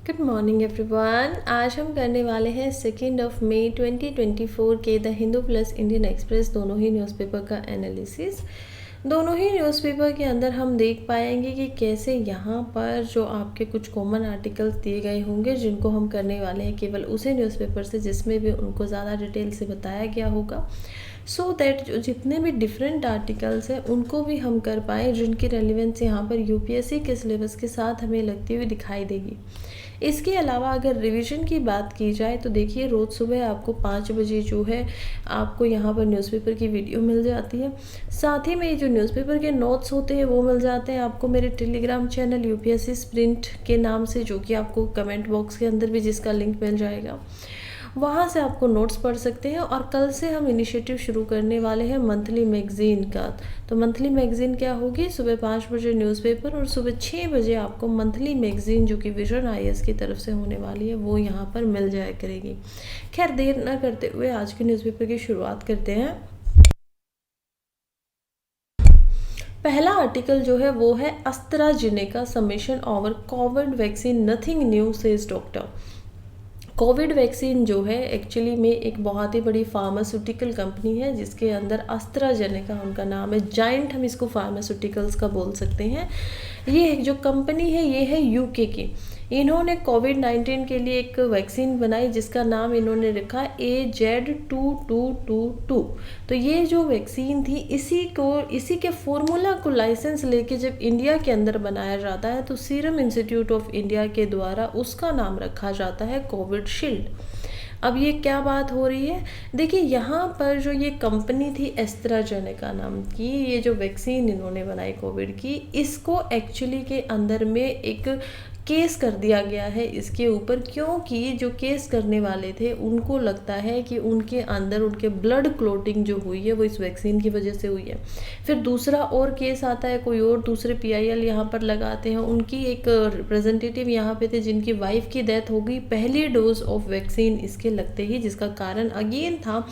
Good morning everyone. आज हम करने वाले हैं 2 मई 2024 के the Hindu plus Indian express दोनों ही न्यूज़पेपर का एनालिसिस। दोनों ही न्यूज़पेपर के अंदर हम देख पाएंगे कि कैसे यहाँ पर जो आपके कुछ कॉमन आर्टिकल्स दिए गए होंगे जिनको हम करने वाले हैं केवल उसी न्यूज़पेपर से जिसमें भी उनको ज़्यादा डिटेल से बताया गया होगा, सो दैट जो जितने भी डिफरेंट आर्टिकल्स हैं उनको भी हम कर पाएँ जिनकी रेलिवेंस यहाँ पर यूपीएससी के सिलेबस के साथ हमें लगती हुई दिखाई देगी। इसके अलावा अगर रिवीजन की बात की जाए तो देखिए रोज़ सुबह आपको 5 बजे जो है आपको यहाँ पर न्यूज़पेपर की वीडियो मिल जाती है। साथ ही में ये जो न्यूज़पेपर के नोट्स होते हैं वो मिल जाते हैं आपको मेरे टेलीग्राम चैनल यूपीएससी स्प्रिंट के नाम से, जो कि आपको कमेंट बॉक्स के अंदर भी जिसका लिंक मिल जाएगा, वहाँ से आपको नोट्स पढ़ सकते हैं। और कल से हम इनिशिएटिव शुरू करने वाले हैं मंथली मैगज़ीन का। तो मंथली मैगज़ीन क्या होगी, सुबह 5 बजे न्यूज़पेपर और सुबह 6 बजे आपको मंथली मैगज़ीन जो कि विजन आईएएस की तरफ से होने वाली है वो यहाँ पर मिल जाया करेगी। खैर देर न करते हुए आज के न्यूज़पेपर की शुरुआत करते हैं। पहला आर्टिकल जो है वो है AstraZeneca summation over Covid vaccine nothing new says doctor. Covid vaccine जो है एक्चुअली में एक बहुत ही बड़ी फार्मास्यूटिकल कंपनी है जिसके अंदर एस्ट्राजेनेका उनका नाम है, जाइंट हम इसको फार्मास्यूटिकल्स का बोल सकते हैं। ये जो कंपनी है ये है यूके की। इन्होंने कोविड-19 के लिए एक वैक्सीन बनाई जिसका नाम इन्होंने रखा AZ2222। तो ये जो वैक्सीन थी इसी के फॉर्मूला को लाइसेंस लेके जब इंडिया के अंदर बनाया जाता है तो सीरम इंस्टीट्यूट ऑफ इंडिया के द्वारा उसका नाम रखा जाता है कोविशील्ड। अब ये क्या बात हो रही है, देखिए यहाँ पर जो ये कंपनी थी एस्ट्राजेनेका नाम की, ये जो वैक्सीन इन्होंने बनाई कोविड की, इसको एक्चुअली के अंदर में एक केस कर दिया गया है इसके ऊपर, क्योंकि जो केस करने वाले थे उनको लगता है कि उनके अंदर उनके ब्लड क्लोटिंग जो हुई है वो इस वैक्सीन की वजह से हुई है। फिर दूसरा और केस आता है, कोई और दूसरे पीआईएल यहाँ पर लगाते हैं, उनकी एक रिप्रेजेंटेटिव यहाँ पे थे जिनकी वाइफ की डेथ हो गई पहली डोज ऑफ वैक्सीन इसके लगते ही, जिसका कारण अगेन था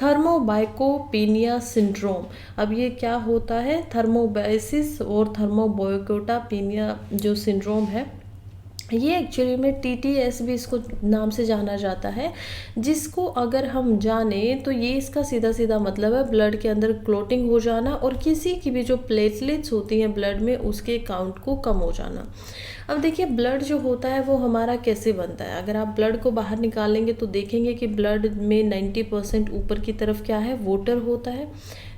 थर्मोबाइकोपीनिया सिंड्रोम। अब ये क्या होता है, थर्मोबाइसिस और थर्मोबाइकोटापीनिया जो सिंड्रोम है ये एक्चुअली में TTS भी इसको नाम से जाना जाता है, जिसको अगर हम जाने तो ये इसका सीधा सीधा मतलब है ब्लड के अंदर क्लोटिंग हो जाना और किसी की भी जो प्लेटलेट्स होती हैं ब्लड में उसके काउंट को कम हो जाना। अब देखिए ब्लड जो होता है वो हमारा कैसे बनता है, अगर आप ब्लड को बाहर निकालेंगे तो देखेंगे कि ब्लड में 90% ऊपर की तरफ क्या है, वाटर होता है।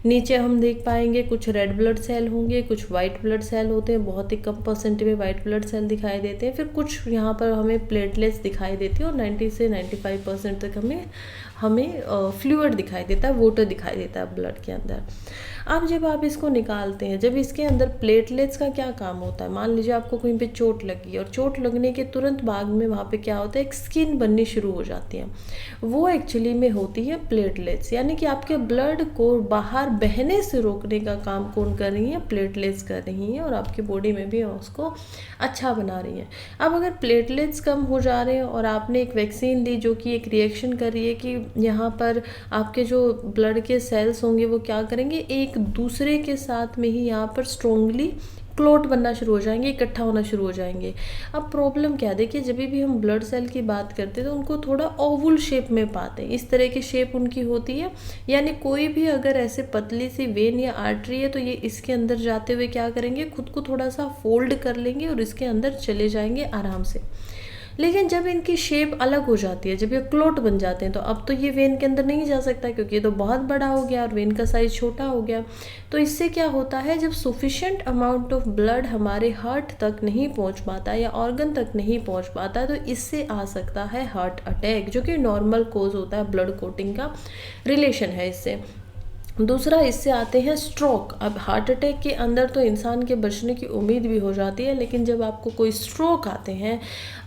नीचे हम देख पाएंगे कुछ रेड ब्लड सेल होंगे, कुछ वाइट ब्लड सेल होते हैं, बहुत ही कम परसेंट में वाइट ब्लड सेल दिखाई देते हैं। फिर कुछ यहाँ पर हमें प्लेटलेट्स दिखाई देती है और 90 से 95% तक हमें फ्लूइड दिखाई देता है, वाटर दिखाई देता है ब्लड के अंदर। अब जब आप इसको निकालते हैं, जब इसके अंदर प्लेटलेट्स का क्या काम होता है, मान लीजिए आपको कहीं पे चोट लगी और चोट लगने के तुरंत बाद में वहाँ पे क्या होता है, एक स्किन बननी शुरू हो जाती है, वो एक्चुअली में होती है प्लेटलेट्स। यानी कि आपके ब्लड को बाहर बहने से रोकने का काम कौन कर रही है, प्लेटलेट्स कर रही हैं और आपकी बॉडी में भी उसको अच्छा बना रही हैं। अब अगर प्लेटलेट्स कम हो जा रहे हैं और आपने एक वैक्सीन ली जो कि एक रिएक्शन कर रही है कि यहाँ पर आपके जो ब्लड के सेल्स होंगे वो क्या करेंगे, एक दूसरे के साथ में ही यहाँ पर स्ट्रोंगली क्लोट बनना शुरू हो जाएंगे, इकट्ठा होना शुरू हो जाएंगे। अब प्रॉब्लम क्या है, देखिए जब भी हम ब्लड सेल की बात करते हैं तो उनको थोड़ा ओवल शेप में पाते हैं, इस तरह की शेप उनकी होती है। यानी कोई भी अगर ऐसे पतली सी वेन या आर्टरी है तो ये इसके अंदर जाते हुए क्या करेंगे, खुद को थोड़ा सा फोल्ड कर लेंगे और इसके अंदर चले जाएंगे आराम से। लेकिन जब इनकी शेप अलग हो जाती है, जब ये क्लोट बन जाते हैं, तो अब तो ये वेन के अंदर नहीं जा सकता क्योंकि ये तो बहुत बड़ा हो गया और वेन का साइज छोटा हो गया। तो इससे क्या होता है, जब सफिशिएंट अमाउंट ऑफ ब्लड हमारे हार्ट तक नहीं पहुंच पाता या ऑर्गन तक नहीं पहुंच पाता तो इससे आ सकता है हार्ट अटैक, जो कि नॉर्मल कोज होता है, ब्लड कोटिंग का रिलेशन है इससे। दूसरा इससे आते हैं स्ट्रोक। अब हार्ट अटैक के अंदर तो इंसान के बचने की उम्मीद भी हो जाती है, लेकिन जब आपको कोई स्ट्रोक आते हैं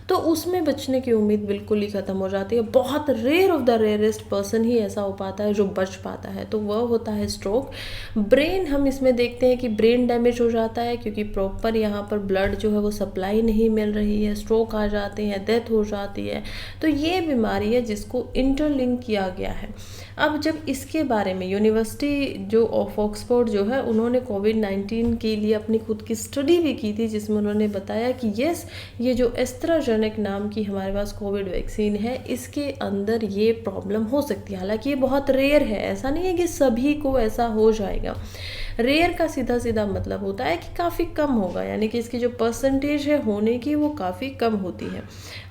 तो उसमें बचने की उम्मीद बिल्कुल ही ख़त्म हो जाती है। बहुत rare of the rarest person ही ऐसा हो पाता है जो बच पाता है, तो वह होता है स्ट्रोक। ब्रेन हम इसमें देखते हैं कि ब्रेन डैमेज हो जाता है क्योंकि प्रॉपर यहाँ पर ब्लड जो है वो सप्लाई नहीं मिल रही है, स्ट्रोक आ जाते हैं, डेथ हो जाती है। तो ये बीमारी है जिसको इंटरलिंक किया गया है। अब जब इसके बारे में यूनिवर्सल यूनिवर्सिटी जो ऑफ ऑक्सफोर्ड जो है, उन्होंने कोविड-19 के लिए अपनी खुद की स्टडी भी की थी, जिसमें उन्होंने बताया कि यस, ये जो एस्ट्राजेनेका नाम की हमारे पास कोविड वैक्सीन है, इसके अंदर ये प्रॉब्लम हो सकती है। हालांकि ये बहुत रेयर है, ऐसा नहीं है कि सभी को ऐसा हो जाएगा। रेयर का सीधा सीधा मतलब होता है कि काफ़ी कम होगा, यानी कि इसकी जो परसेंटेज है होने की वो काफ़ी कम होती है।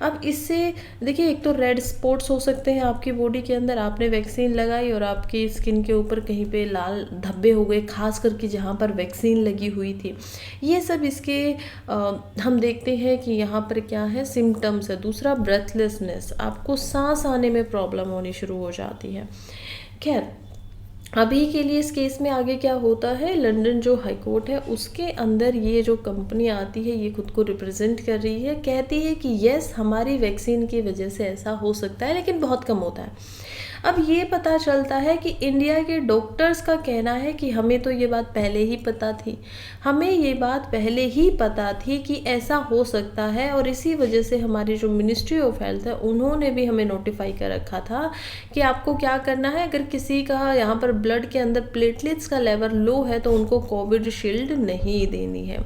अब इससे देखिए, एक तो रेड स्पॉट्स हो सकते हैं आपकी बॉडी के अंदर, आपने वैक्सीन लगाई और आपकी स्किन के ऊपर कहीं पे लाल धब्बे हो गए, खास करके जहाँ पर वैक्सीन लगी हुई थी। ये सब इसके हम देखते हैं कि यहाँ पर क्या है, सिम्टम्स है। दूसरा, ब्रेथलेसनेस, आपको सांस आने में प्रॉब्लम होनी शुरू हो जाती है। खैर, अभी के लिए इस केस में आगे क्या होता है, लंदन जो हाई कोर्ट है उसके अंदर ये जो कंपनी आती है, ये खुद को रिप्रेजेंट कर रही है, कहती है कि यस, हमारी वैक्सीन की वजह से ऐसा हो सकता है, लेकिन बहुत कम होता है। अब ये पता चलता है कि इंडिया के डॉक्टर्स का कहना है कि हमें तो ये बात पहले ही पता थी, हमें ये बात पहले ही पता थी कि ऐसा हो सकता है, और इसी वजह से हमारी जो मिनिस्ट्री ऑफ हेल्थ है उन्होंने भी हमें नोटिफाई कर रखा था कि आपको क्या करना है, अगर किसी का यहाँ पर ब्लड के अंदर प्लेटलेट्स का लेवल लो है तो उनको कोविड शील्ड नहीं देनी है।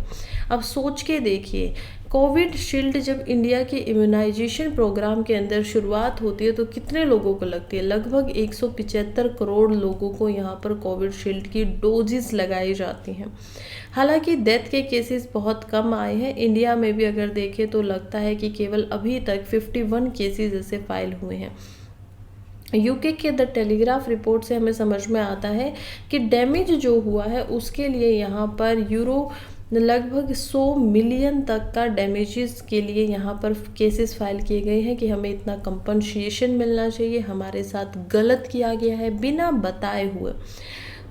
अब सोच के देखिए, कोविड शील्ड जब इंडिया के इम्यूनाइजेशन प्रोग्राम के अंदर शुरुआत होती है तो कितने लोगों को लगती है, लगभग 175 करोड़ लोगों को यहाँ पर कोविड शील्ड की डोजेस लगाई जाती हैं। हालांकि डेथ के केसेस बहुत कम आए हैं, इंडिया में भी अगर देखें तो लगता है कि केवल अभी तक 51 केसेस ऐसे फाइल हुए हैं। यूके के द टेलीग्राफ रिपोर्ट से हमें समझ में आता है कि डैमेज जो हुआ है उसके लिए यहाँ पर यूरो लगभग 100 मिलियन तक का डैमेजेस के लिए यहाँ पर केसेस फाइल किए गए हैं कि हमें इतना कंपनसेशन मिलना चाहिए, हमारे साथ गलत किया गया है बिना बताए हुए।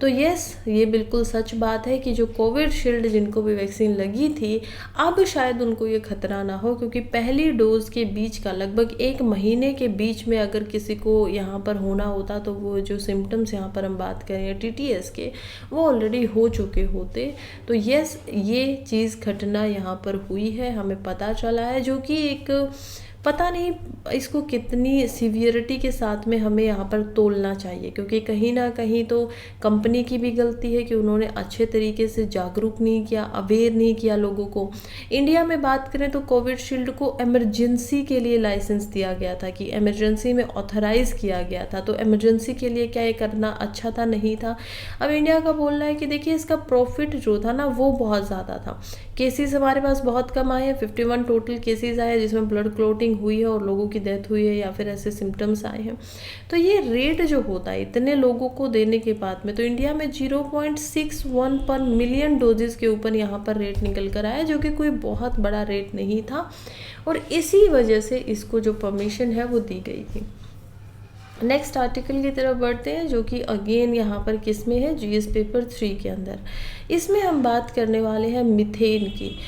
तो यस, ये बिल्कुल सच बात है कि जो कोविड शील्ड जिनको भी वैक्सीन लगी थी, अब शायद उनको ये खतरा ना हो, क्योंकि पहली डोज के बीच का लगभग 1 महीने के बीच में अगर किसी को यहाँ पर होना होता तो वो जो सिम्टम्स यहाँ पर हम बात करें TTS के, वो ऑलरेडी हो चुके होते। तो यस, ये चीज़ घटना यहाँ पर हुई है, हमें पता चला है, जो कि एक पता नहीं इसको कितनी सीवियरिटी के साथ में हमें यहाँ पर तोलना चाहिए, क्योंकि कहीं ना कहीं तो कंपनी की भी गलती है कि उन्होंने अच्छे तरीके से जागरूक नहीं किया, अवेयर नहीं किया लोगों को। इंडिया में बात करें तो कोविड शील्ड को इमरजेंसी के लिए लाइसेंस दिया गया था, कि इमरजेंसी में ऑथराइज किया गया था, तो इमरजेंसी के लिए क्या ये करना अच्छा था, नहीं था। अब इंडिया का बोलना है कि देखिए, इसका प्रॉफिट जो था ना वो बहुत ज़्यादा था, केसेस हमारे पास बहुत कम आए हैं, 51 टोटल केसेस आए जिसमें ब्लड क्लॉटिंग हुई है और लोगों की डेथ हुई है या फिर ऐसे सिम्टम्स आए हैं। तो ये रेट जो होता है इतने लोगों को देने के बाद में, तो इंडिया में 0.61 पर मिलियन डोजेस के ऊपर यहाँ पर रेट निकल कर आया, जो कि कोई बहुत बड़ा रेट नहीं था, और इसी वजह से इसको जो परमिशन है वो दी गई थी। नेक्स्ट आर्टिकल की तरफ बढ़ते हैं, जो कि अगेन यहाँ पर किस में है, GS पेपर 3 के अंदर। इसमें हम बात करने वाले हैं मीथेन की।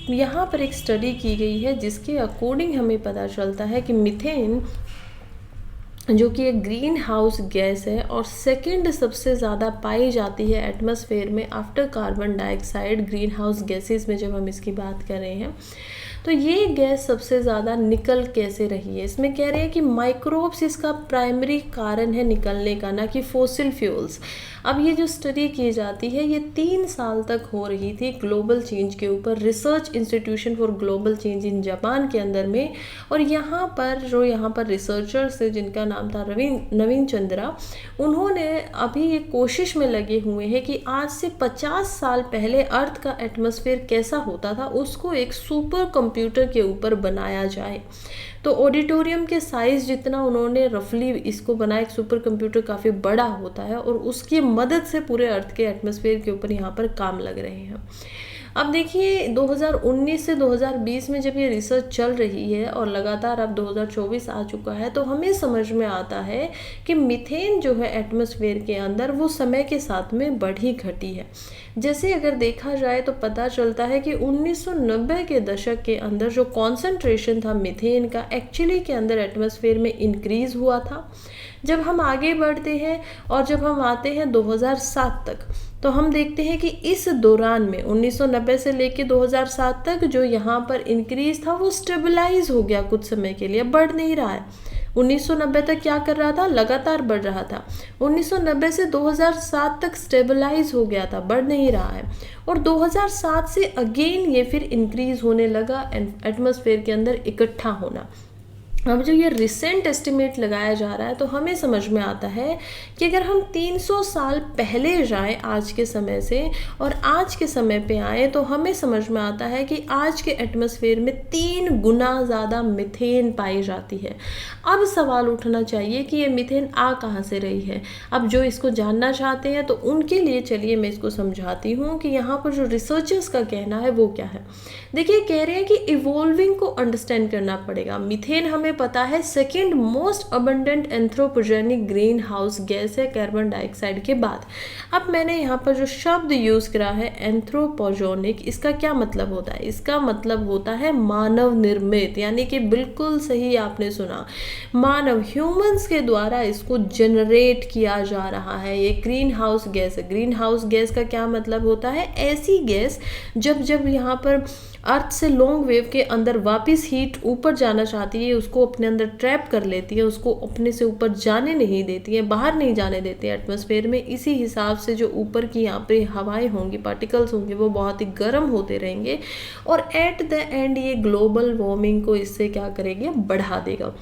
यहाँ पर एक स्टडी की गई है जिसके अकॉर्डिंग हमें पता चलता है कि मीथेन जो कि एक ग्रीन हाउस गैस है और सेकंड सबसे ज़्यादा पाई जाती है एटमॉस्फेयर में after carbon dioxide, green house gases में जब हम इसकी बात कर रहे हैं, तो ये गैस सबसे ज़्यादा निकल कैसे रही है। इसमें कह रहे हैं कि माइक्रोब्स इसका प्राइमरी कारण है निकलने का, ना कि फॉसिल फ्यूल्स। अब ये जो स्टडी की जाती है ये 3 साल तक हो रही थी ग्लोबल चेंज के ऊपर, research institution for global change in Japan के अंदर में। और यहाँ पर रिसर्चर्स है जिनका नाम था नवीन चंद्रा, उन्होंने अभी ये कोशिश में लगे हुए हैं कि आज से 50 साल पहले अर्थ का एटमॉस्फेयर कैसा होता था उसको एक सुपर कंप्यूटर के ऊपर बनाया जाए। तो ऑडिटोरियम के साइज जितना उन्होंने रफली इसको बनाया, एक सुपर कंप्यूटर काफ़ी बड़ा होता है, और उसकी मदद से पूरे अर्थ के एटमॉस्फेयर के ऊपर यहाँ पर काम लग रहे हैं। अब देखिए 2019 से 2020 में जब ये रिसर्च चल रही है और लगातार अब 2024 आ चुका है, तो हमें समझ में आता है कि मीथेन जो है एटमॉस्फेयर के अंदर वो समय के साथ में बढ़ी घटी है। जैसे अगर देखा जाए तो पता चलता है कि 1990 के दशक के अंदर जो कॉन्सेंट्रेशन था मीथेन का एक्चुअली के अंदर एटमॉस्फेयर में इंक्रीज हुआ था। जब हम आगे बढ़ते हैं और जब हम आते हैं 2007 तक, तो हम देखते हैं कि इस दौरान में 1990 से लेके 2007 तक जो यहाँ पर इंक्रीज था वो स्टेबलाइज हो गया कुछ समय के लिए, बढ़ नहीं रहा है। 1990 तक क्या कर रहा था, लगातार बढ़ रहा था। 1990 से 2007 तक स्टेबलाइज हो गया था, बढ़ नहीं रहा है। और 2007 से अगेन ये फिर इंक्रीज होने लगा, एटमॉस्फेयर के अंदर इकट्ठा होना। अब जो ये रिसेंट एस्टिमेट लगाया जा रहा है, तो हमें समझ में आता है कि अगर हम 300 साल पहले जाएं आज के समय से और आज के समय पे आए, तो हमें समझ में आता है कि आज के एटमॉस्फेयर में 3 गुना ज़्यादा मीथेन पाई जाती है। अब सवाल उठना चाहिए कि ये मीथेन आ कहाँ से रही है। अब जो इसको जानना चाहते हैं तो उनके लिए चलिए मैं इसको समझाती हूँ कि यहाँ पर जो रिसर्चर्स का कहना है वो क्या है। देखिए, कह रहे हैं कि इवॉल्विंग को अंडरस्टैंड करना पड़ेगा। मीथेन हमें पता है second most abundant anthropogenic green house gas है कार्बन डाइऑक्साइड के बाद। अब मैंने यहाँ पर जो शब्द यूज करा है एंथ्रोपोजेनिक, इसका क्या मतलब होता है? इसका मतलब होता है मानव निर्मित, यानी कि बिल्कुल सही आपने सुना, मानव ह्यूमंस के द्वारा इसको जनरेट किया जा रहा है। ये ग्रीन हाउस गैस है। ग्रीन हाउस गैस का क्या मतलब होता है? ऐसी गैस जब जब यहाँ पर अर्थ से लॉन्ग वेव के अंदर वापस हीट ऊपर जाना चाहती है, उसको अपने अंदर ट्रैप कर लेती है, उसको अपने से ऊपर जाने नहीं देती है, बाहर नहीं जाने देती है एटमॉस्फेयर में। इसी हिसाब से जो ऊपर की यहाँ पे हवाएं होंगी, पार्टिकल्स होंगे, वो बहुत ही गर्म होते रहेंगे और एट द एंड ये ग्लोबल वार्मिंग को इससे क्या करेंगे, बढ़ा देगा।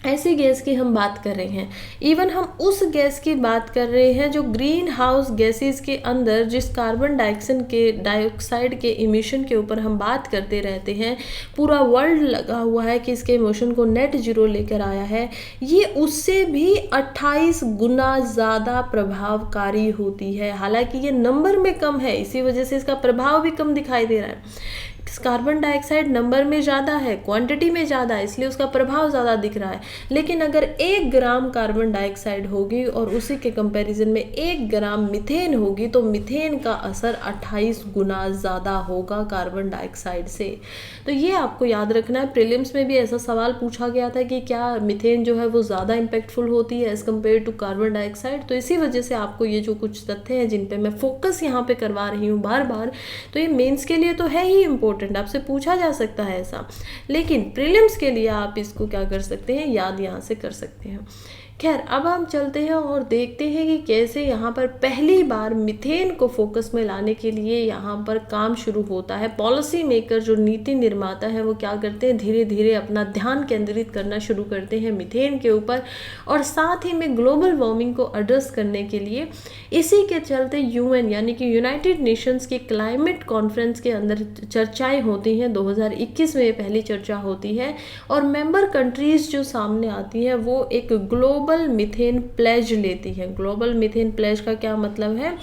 ऐसी गैस की हम बात कर रहे हैं। इवन हम उस गैस की बात कर रहे हैं जो ग्रीन हाउस गैसेस के अंदर जिस कार्बन डाइऑक्साइड के इमिशन के ऊपर हम बात करते रहते हैं, पूरा वर्ल्ड लगा हुआ है कि इसके इमिशन को नेट जीरो लेकर आया है, ये उससे भी 28 गुना ज़्यादा प्रभावकारी होती है। हालांकि ये नंबर में कम है, इसी वजह से इसका प्रभाव भी कम दिखाई दे रहा है। कार्बन डाइऑक्साइड नंबर में ज़्यादा है, क्वांटिटी में ज़्यादा है, इसलिए उसका प्रभाव ज़्यादा दिख रहा है। लेकिन अगर 1 ग्राम कार्बन डाइऑक्साइड होगी और उसी के कंपैरिजन में 1 ग्राम मीथेन होगी, तो मीथेन का असर 28 गुना ज़्यादा होगा कार्बन डाइऑक्साइड से। तो ये आपको याद रखना है। प्रीलिम्स में भी ऐसा सवाल पूछा गया था कि क्या मीथेन जो है वो ज़्यादा इम्पैक्टफुल होती है as compare to carbon dioxide. तो इसी वजह से आपको ये जो कुछ तथ्य हैं जिन पे मैं फोकस यहाँ पे करवा रही हूँ बार बार, तो ये मेंस के लिए तो है ही इम्पोर्टेंट, आपसे पूछा जा सकता है ऐसा, लेकिन प्रीलिम्स के लिए आप इसको क्या कर सकते हैं, याद यहाँ से कर सकते हैं। खैर, अब हम चलते हैं और देखते हैं कि कैसे यहाँ पर पहली बार मीथेन को फोकस में लाने के लिए यहाँ पर काम शुरू होता है। पॉलिसी मेकर जो नीति निर्माता है वो क्या करते हैं, धीरे धीरे अपना ध्यान केंद्रित करना शुरू करते हैं मीथेन के ऊपर, और साथ ही में ग्लोबल वार्मिंग को एड्रेस करने के लिए इसी के चलते यूएन यानी कि यूनाइटेड नेशंस की क्लाइमेट कॉन्फ्रेंस के अंदर चर्चाएं होती हैं। 2021 में ये पहली चर्चा होती है और मेंबर कंट्रीज जो सामने आती हैं वो एक ग्लोबल मीथेन प्लेज लेती है। ग्लोबल मीथेन प्लेज का क्या मतलब है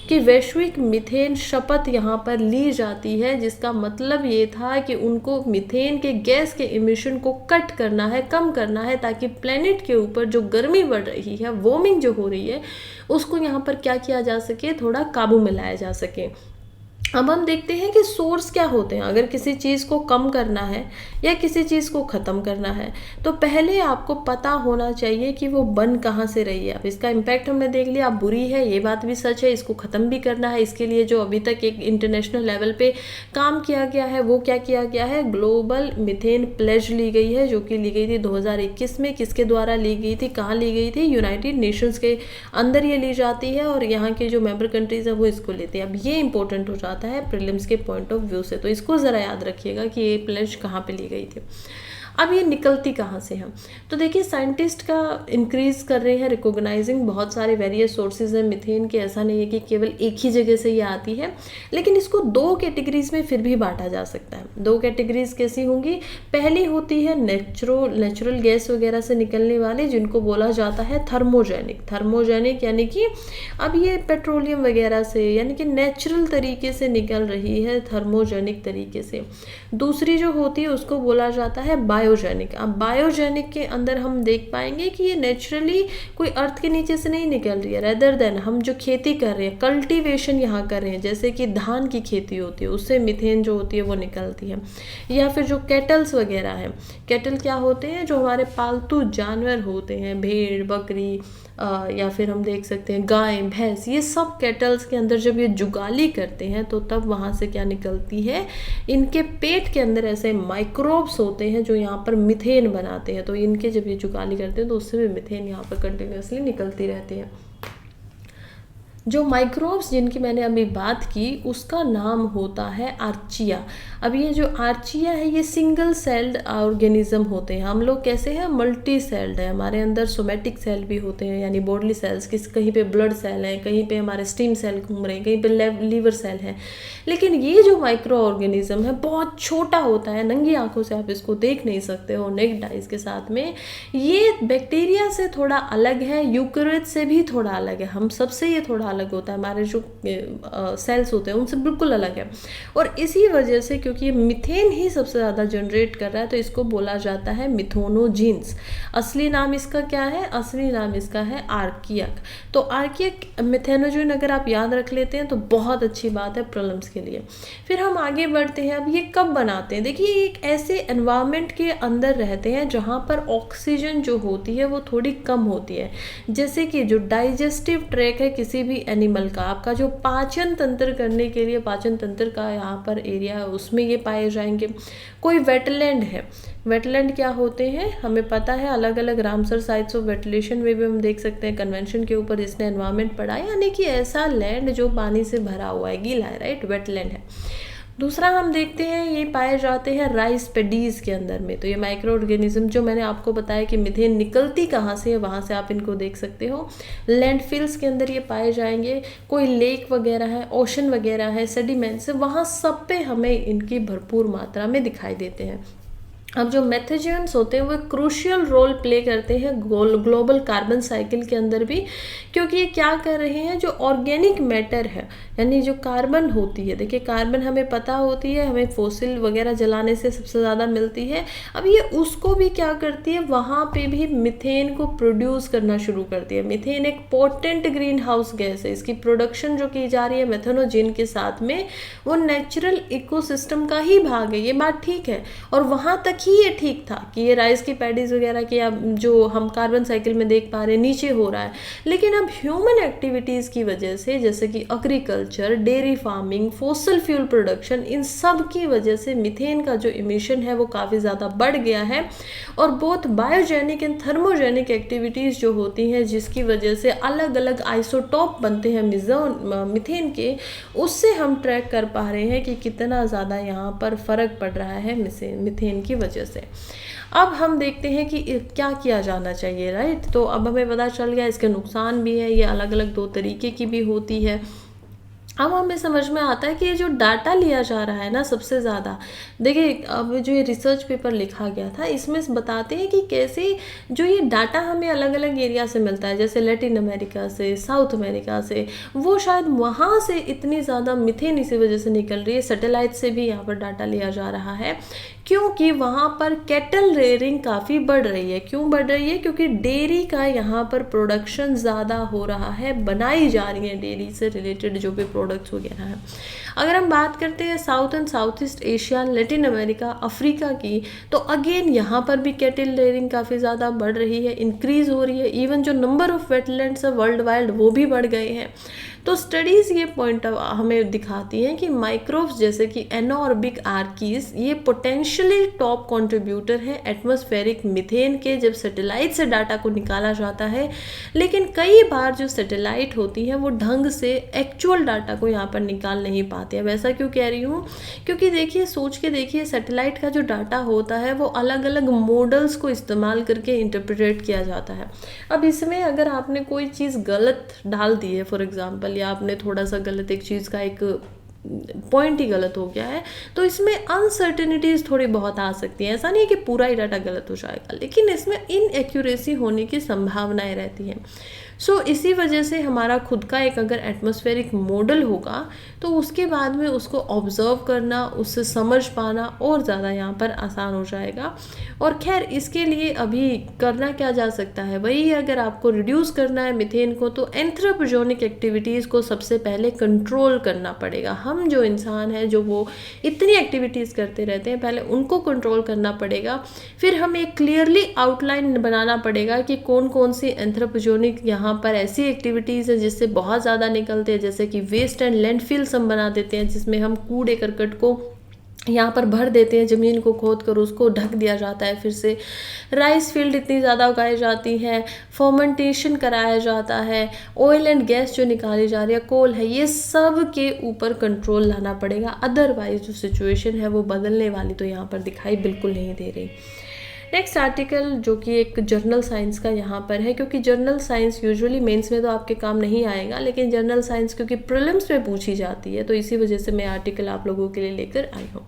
कि वैश्विक मीथेन शपथ यहाँ पर ली जाती है, जिसका मतलब ये था कि उनको मीथेन के गैस के इमिशन को कट करना है, कम करना है, ताकि प्लेनेट के ऊपर जो गर्मी बढ़ रही है, वार्मिंग जो हो रही है, उसको यहाँ पर क्या किया जा सके, थोड़ा काबू में लाया जा सके। अब हम देखते हैं कि सोर्स क्या होते हैं। अगर किसी चीज़ को कम करना है या किसी चीज़ को ख़त्म करना है, तो पहले आपको पता होना चाहिए कि वो बन कहाँ से रही है। अब इसका इम्पैक्ट हमने देख लिया, अब बुरी है, ये बात भी सच है, इसको ख़त्म भी करना है। इसके लिए जो अभी तक एक इंटरनेशनल लेवल पे काम किया गया है, वो क्या किया गया है, ग्लोबल मीथेन प्लेज ली गई है, जो कि ली गई थी 2021 में। किसके द्वारा ली गई थी, कहाँ ली गई थी, यूनाइटेड नेशंस के अंदर ये ली जाती है और यहाँ के जो मेंबर कंट्रीज हैं वो इसको लेते हैं। अब ये इंपॉर्टेंट हो जाता है प्रीलिम्स के पॉइंट ऑफ व्यू से, तो इसको ज़रा याद रखिएगा कि ये प्लेज कहाँ पे ली गई थी। अब ये निकलती कहाँ से हैं, तो देखिए साइंटिस्ट का इंक्रीज कर रहे हैं रिकॉग्नाइजिंग बहुत सारे वेरियस सोर्सेज हैं मीथेन के। ऐसा नहीं है कि केवल एक ही जगह से ये आती है, लेकिन इसको 2 कैटेगरीज में फिर भी बांटा जा सकता है। 2 कैटेगरीज कैसी होंगी, पहली होती है नेचुरल गैस वगैरह से निकलने वाली, जिनको बोला जाता है थर्मोजेनिक यानी कि अब ये पेट्रोलियम वगैरह से यानी कि नेचुरल तरीके से निकल रही है, थर्मोजेनिक तरीके से। दूसरी जो होती है उसको बोला जाता है बायोजेनिक। अब बायोजेनिक के अंदर हम देख पाएंगे कि ये नेचुरली कोई अर्थ के नीचे से नहीं निकल रही है, रेदर देन हम जो खेती कर रहे हैं, कल्टीवेशन यहाँ कर रहे हैं, जैसे कि धान की खेती होती है, उससे मीथेन जो होती है वो निकलती है। या फिर जो कैटल्स वगैरह हैं, कैटल क्या होते हैं, जो हमारे पालतू जानवर होते हैं, भेड़ बकरी, या फिर हम देख सकते हैं गाय भैंस, ये सब कैटल्स के अंदर जब ये जुगाली करते हैं तो तब वहाँ से क्या निकलती है, इनके पेट के अंदर ऐसे माइक्रोब्स होते हैं जो यहाँ पर मीथेन बनाते हैं। तो इनके जब ये जुगाली करते हैं तो उससे भी मीथेन यहाँ पर कंटिन्यूसली निकलती रहती है। जो माइक्रोब्स जिनकी मैंने अभी बात की उसका नाम होता है आर्चिया। अब ये जो आर्चिया है ये सिंगल सेल्ड ऑर्गेनिज्म होते हैं। हम लोग कैसे हैं, मल्टी सेल्ड है, हमारे अंदर सोमेटिक सेल भी होते हैं यानी बॉडली सेल्स, कहीं पे ब्लड सेल हैं, कहीं पे हमारे स्टीम सेल घूम रहे हैं, कहीं पे लीवर सेल है। लेकिन ये जो माइक्रो ऑर्गेनिज्म है बहुत छोटा होता है, नंगी आंखों से आप इसको देख नहीं सकते हो नेक्ड आइज के साथ में। ये बैक्टीरिया से थोड़ा अलग है, यूकेरियोट से भी थोड़ा अलग है, हम सबसे ये थोड़ा अलग होता है, हमारे जो सेल्स होते हैं उनसे बिल्कुल अलग है। और इसी वजह से क्योंकि ये मीथेन ही सबसे ज़्यादा जनरेट कर रहा है तो इसको बोला जाता है मिथेनोजीन्स। असली नाम इसका क्या है, असली नाम इसका है आर्कियक। तो आर्कियक मिथेनोजीन अगर आप याद रख लेते हैं तो बहुत अच्छी बात है प्रॉब्लम्स के लिए। फिर हम आगे बढ़ते हैं। अब ये कब बनाते हैं, देखिए एक ऐसे एनवायरनमेंट के अंदर रहते हैं जहाँ पर ऑक्सीजन जो होती है वो थोड़ी कम होती है। जैसे कि जो डाइजेस्टिव ट्रैक है किसी भी एनिमल का, आपका जो पाचन तंत्र करने के लिए पाचन तंत्र का यहाँ पर एरिया है उसमें ये पाए जाएंगे। कोई वेटलैंड है, वेटलैंड क्या होते हैं हमें पता है, अलग अलग रामसर साइट्स ऑफ वेटलेशन में भी हम देख सकते हैं कन्वेंशन के ऊपर जिसने एनवायरनमेंट पढ़ा है, यानी कि ऐसा लैंड जो पानी से भरा हुआ है, गीला है, राइट, वेटलैंड है। दूसरा हम देखते हैं ये पाए जाते हैं राइस पेडीज के अंदर में। तो ये माइक्रो ऑर्गेनिज्म जो मैंने आपको बताया कि मीथेन निकलती कहाँ से है वहाँ से आप इनको देख सकते हो। लैंडफिल्स के अंदर ये पाए जाएंगे, कोई लेक वगैरह है, ओशन वगैरह है, सेडिमेंट्स है, वहाँ सब पे हमें इनकी भरपूर मात्रा में दिखाई देते हैं। अब जो मेथेजियंस होते हैं वो क्रूशियल रोल प्ले करते हैं ग्लोबल कार्बन साइकिल के अंदर भी, क्योंकि ये क्या कर रहे हैं, जो ऑर्गेनिक मैटर है यानी जो कार्बन होती है, देखिए कार्बन हमें पता होती है हमें फोसिल वगैरह जलाने से सबसे ज़्यादा मिलती है। अब ये उसको भी क्या करती है, वहाँ पे भी मीथेन को प्रोड्यूस करना शुरू करती है। मीथेन एक पोटेंट ग्रीन हाउस गैस है, इसकी प्रोडक्शन जो की जा रही है मेथेनोजिन के साथ में वो नेचुरल इकोसिस्टम का ही भाग है, ये बात ठीक है। और वहाँ तक ही ये ठीक था कि ये राइस की पैडीज वगैरह की जो हम कार्बन साइकिल में देख पा रहे हैं नीचे हो रहा है। लेकिन अब ह्यूमन एक्टिविटीज़ की वजह से जैसे कि agriculture, dairy farming, fossil fuel production, इन सब की वजह से मीथेन का जो इमिशन है वो काफ़ी ज़्यादा बढ़ गया है। और बहुत बायोजेनिक एंड थर्मोजेनिक एक्टिविटीज़ जो होती हैं जिसकी वजह से अलग अलग आइसोटोप बनते हैं मीथेन के, उससे हम ट्रैक कर पा रहे हैं कि कितना ज़्यादा यहाँ पर फ़र्क पड़ रहा है मीथेन की वजह से। अब हम देखते हैं कि क्या किया जाना चाहिए, राइट। तो अब हमें पता चल गया इसके नुकसान भी है, ये अलग अलग दो तरीके की भी होती है। अब हमें समझ में आता है कि ये जो डाटा लिया जा रहा है ना सबसे ज़्यादा, देखिए अब जो ये रिसर्च पेपर लिखा गया था इसमें बताते हैं कि कैसे जो ये डाटा हमें अलग अलग एरिया से मिलता है, जैसे लैटिन अमेरिका से, साउथ अमेरिका से, वो शायद वहाँ से इतनी ज़्यादा मीथेन इसी वजह से निकल रही है। सैटेलाइट से भी यहाँ पर डाटा लिया जा रहा है क्योंकि वहाँ पर कैटल रेयरिंग काफ़ी बढ़ रही है। क्यों बढ़ रही है, क्योंकि डेयरी का यहाँ पर प्रोडक्शन ज़्यादा हो रहा है, बनाई जा रही है डेयरी से रिलेटेड जो भी प्रोडक्ट्स वगैरह हैं। अगर हम बात करते हैं south and south east Asia, Latin America, Africa की, तो अगेन यहाँ पर भी कैटल रेयरिंग काफ़ी ज़्यादा बढ़ रही है, इंक्रीज हो रही है। इवन जो नंबर ऑफ वेटलैंड्स है वर्ल्ड वाइड वो भी बढ़ गए हैं। तो स्टडीज़ ये पॉइंट हमें दिखाती हैं कि माइक्रोब्स जैसे कि एनारोबिक आर्कीज ये पोटेंशियली टॉप कंट्रीब्यूटर हैं एटमॉस्फेरिक मीथेन के जब सैटेलाइट से डाटा को निकाला जाता है। लेकिन कई बार जो सैटेलाइट होती है वो ढंग से एक्चुअल डाटा को यहाँ पर निकाल नहीं पाते हैं। वैसा क्यों कह रही हूँ, क्योंकि देखिए सोच के देखिए सैटेलाइट का जो डाटा होता है वो अलग अलग मॉडल्स को इस्तेमाल करके इंटरप्रेट किया जाता है। अब इसमें अगर आपने कोई चीज़ गलत डाल दी है फॉर एग्जाम्पल, या आपने थोड़ा सा गलत एक चीज़ का एक पॉइंट ही गलत हो गया है, तो इसमें अनसर्टेनिटीज़ थोड़ी बहुत आ सकती हैं। ऐसा नहीं है कि पूरा ही डाटा गलत हो जाएगा, लेकिन इसमें इनएक्यूरेसी होने की संभावनाएं रहती हैं। इसी वजह से हमारा खुद का एक अगर एटमॉस्फेरिक मॉडल होगा तो उसके बाद में उसको ऑब्जर्व करना, उससे समझ पाना और ज़्यादा यहाँ पर आसान हो जाएगा। और खैर इसके लिए अभी करना क्या जा सकता है, वही अगर आपको रिड्यूस करना है मीथेन को तो एंथ्रोपोजेनिक एक्टिविटीज़ को सबसे पहले कंट्रोल करना पड़ेगा। हम जो इंसान हैं जो वो इतनी एक्टिविटीज़ करते रहते हैं, पहले उनको कंट्रोल करना पड़ेगा। फिर हमें क्लियरली आउटलाइन बनाना पड़ेगा कि कौन कौन सी एंथ्रोपोजेनिक यहाँ यहाँ पर ऐसी एक्टिविटीज़ है जिससे बहुत ज़्यादा निकलते हैं, जैसे कि वेस्ट एंड लैंडफिल्स हम बना देते हैं, जिसमें हम कूड़े करकट को यहाँ पर भर देते हैं, ज़मीन को खोद कर उसको ढक दिया जाता है। फिर से राइस फील्ड इतनी ज़्यादा उगाई जाती हैं, फर्मेंटेशन कराया जाता है, ऑयल एंड गैस जो निकाली जा रही है, कोल है, ये सब के ऊपर कंट्रोल लाना पड़ेगा। अदरवाइज जो सिचुएशन है वो बदलने वाली तो यहाँ पर दिखाई बिल्कुल नहीं दे रही। नेक्स्ट आर्टिकल जो कि एक जर्नल साइंस का यहाँ पर है, क्योंकि जर्नल साइंस यूजुअली मेंस में तो आपके काम नहीं आएगा, लेकिन जर्नल साइंस क्योंकि प्रीलिम्स में पूछी जाती है तो इसी वजह से मैं आर्टिकल आप लोगों के लिए लेकर आई हूँ।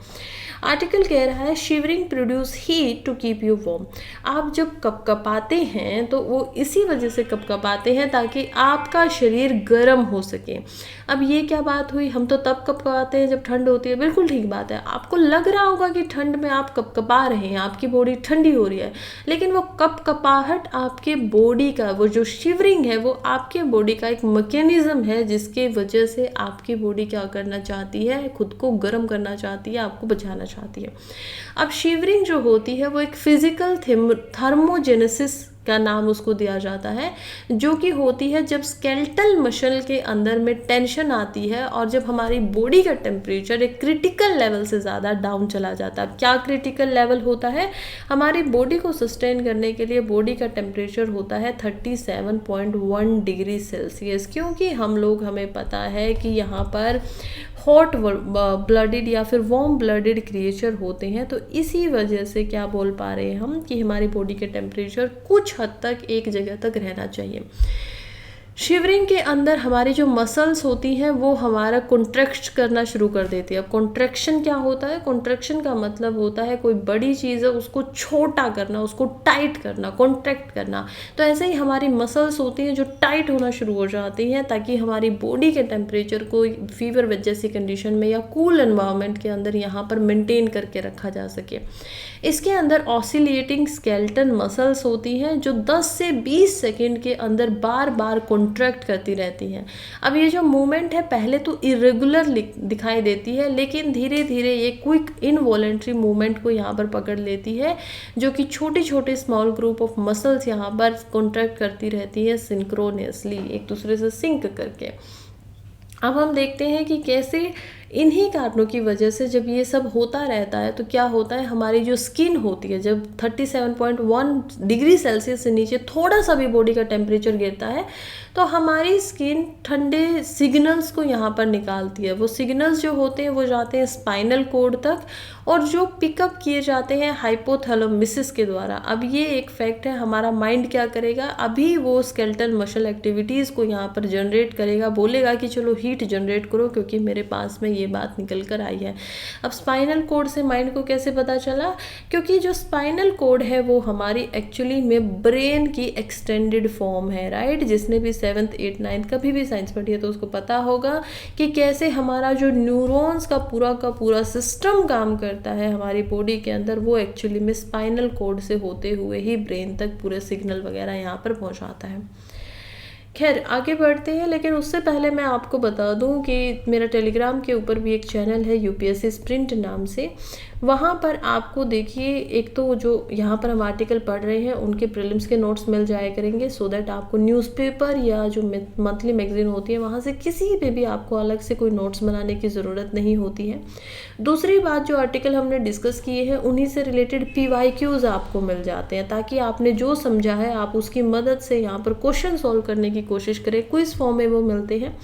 आर्टिकल कह रहा है shivering produce heat to keep you warm. आप जब कपकपाते हैं तो वो इसी वजह से कपकपाते हैं ताकि आपका शरीर गर्म हो सके। अब ये क्या बात हुई, हम तो तब कपकपाते हैं जब ठंड होती है, बिल्कुल ठीक बात है। आपको लग रहा होगा कि ठंड में आप कपकपा रहे हैं, आपकी बॉडी ठंडी हो रही है, लेकिन वो कपकपाहट आपके बॉडी का, वो जो शिवरिंग है वो आपके बॉडी का एक मैकेनिज्म है जिसके वजह से आपकी बॉडी क्या करना चाहती है, खुद को गर्म करना चाहती है, आपको बचाना चाहती है। अब शिवरिंग जो होती है वो एक फिजिकल थर्मोजेनेसिस का नाम उसको दिया जाता है, जो कि होती है जब स्केलेटल मसल के अंदर में टेंशन आती है और जब हमारी बॉडी का टेम्परेचर एक क्रिटिकल लेवल से ज़्यादा डाउन चला जाता है। क्या क्रिटिकल लेवल होता है, हमारी बॉडी को सस्टेन करने के लिए बॉडी का टेम्परेचर होता है 37.1 डिग्री सेल्सियस, क्योंकि हमें पता है कि यहाँ पर हॉट ब्लडेड या फिर वार्म ब्लडेड क्रिएचर होते हैं, तो इसी वजह से क्या बोल पा रहे हैं हम कि हमारी बॉडी के टेम्परेचर कुछ हद तक एक जगह तक रहना चाहिए। शिवरिंग के अंदर हमारी जो मसल्स होती हैं वो हमारा कॉन्ट्रैक्ट करना शुरू कर देती है। अब कॉन्ट्रैक्शन क्या होता है, कॉन्ट्रैक्शन का मतलब होता है कोई बड़ी चीज़ है उसको छोटा करना, उसको टाइट करना, कॉन्ट्रैक्ट करना। तो ऐसे ही हमारी मसल्स होती हैं जो टाइट होना शुरू हो जाती हैं ताकि हमारी बॉडी के टेम्परेचर को फीवर जैसी कंडीशन में या कूल एनवायरनमेंट के अंदर यहाँ पर मेंटेन करके रखा जा सके। इसके अंदर ऑसिलेटिंग स्केलेटन मसल्स होती हैं जो 10 से 20 सेकेंड के अंदर बार बार कॉन्ट्रैक्ट करती रहती हैं। अब ये जो मूवमेंट है पहले तो इरेगुलर दिखाई देती है, लेकिन धीरे धीरे ये क्विक इनवॉलेंट्री मूवमेंट को यहाँ पर पकड़ लेती है, जो कि छोटे छोटे स्मॉल ग्रुप ऑफ मसल्स यहाँ पर कॉन्ट्रैक्ट करती रहती है सिंक्रोनियसली, एक दूसरे से सिंक करके। अब हम देखते हैं कि कैसे इन्हीं कारणों की वजह से जब ये सब होता रहता है तो क्या होता है, हमारी जो स्किन होती है जब 37.1 डिग्री सेल्सियस से नीचे थोड़ा सा भी बॉडी का टेम्परेचर गिरता है तो हमारी स्किन ठंडे सिग्नल्स को यहाँ पर निकालती है। वो सिग्नल्स जो होते हैं वो जाते हैं स्पाइनल कोड तक और जो पिकअप किए जाते हैं हाइपोथैलेमस के द्वारा। अब ये एक फैक्ट है, हमारा माइंड क्या करेगा, अभी वो स्केलेटल मसल एक्टिविटीज़ को यहाँ पर जनरेट करेगा, बोलेगा कि चलो हीट जनरेट करो क्योंकि मेरे पास में ये बात निकल कर आई है। अब स्पाइनल कोड से माइंड को कैसे पता चला, क्योंकि जो स्पाइनल कोड है वो हमारी एक्चुअली में ब्रेन की एक्सटेंडेड फॉर्म है, राइट। जिसने भी 7th 8th 9th कभी भी साइंस पढ़ी है तो उसको पता होगा कि कैसे हमारा जो न्यूरॉन्स का पूरा सिस्टम काम करता है हमारी बॉडी के अंदर, वो एक्चुअली में स्पाइनल कोड से होते हुए ही ब्रेन तक पूरे सिग्नल वगैरह यहाँ पर पहुँचाता है। खैर आगे बढ़ते हैं, लेकिन उससे पहले मैं आपको बता दूं कि मेरा टेलीग्राम के ऊपर भी एक चैनल है यूपीएससी स्प्रिंट नाम से। वहाँ पर आपको देखिए एक तो जो यहाँ पर हम आर्टिकल पढ़ रहे हैं उनके प्रीलिम्स के नोट्स मिल जाया करेंगे, सो दैट आपको न्यूज़पेपर या जो मंथली मैगजीन होती है वहाँ से किसी पे भी आपको अलग से कोई नोट्स बनाने की ज़रूरत नहीं होती है। दूसरी बात, जो आर्टिकल हमने डिस्कस किए हैं उन्हीं से रिलेटेड PYQs आपको मिल जाते हैं, ताकि आपने जो समझा है आप उसकी मदद से यहाँ पर क्वेश्चन सॉल्व करने की कोशिश करें। क्विज फॉर्म में वो मिलते हैं,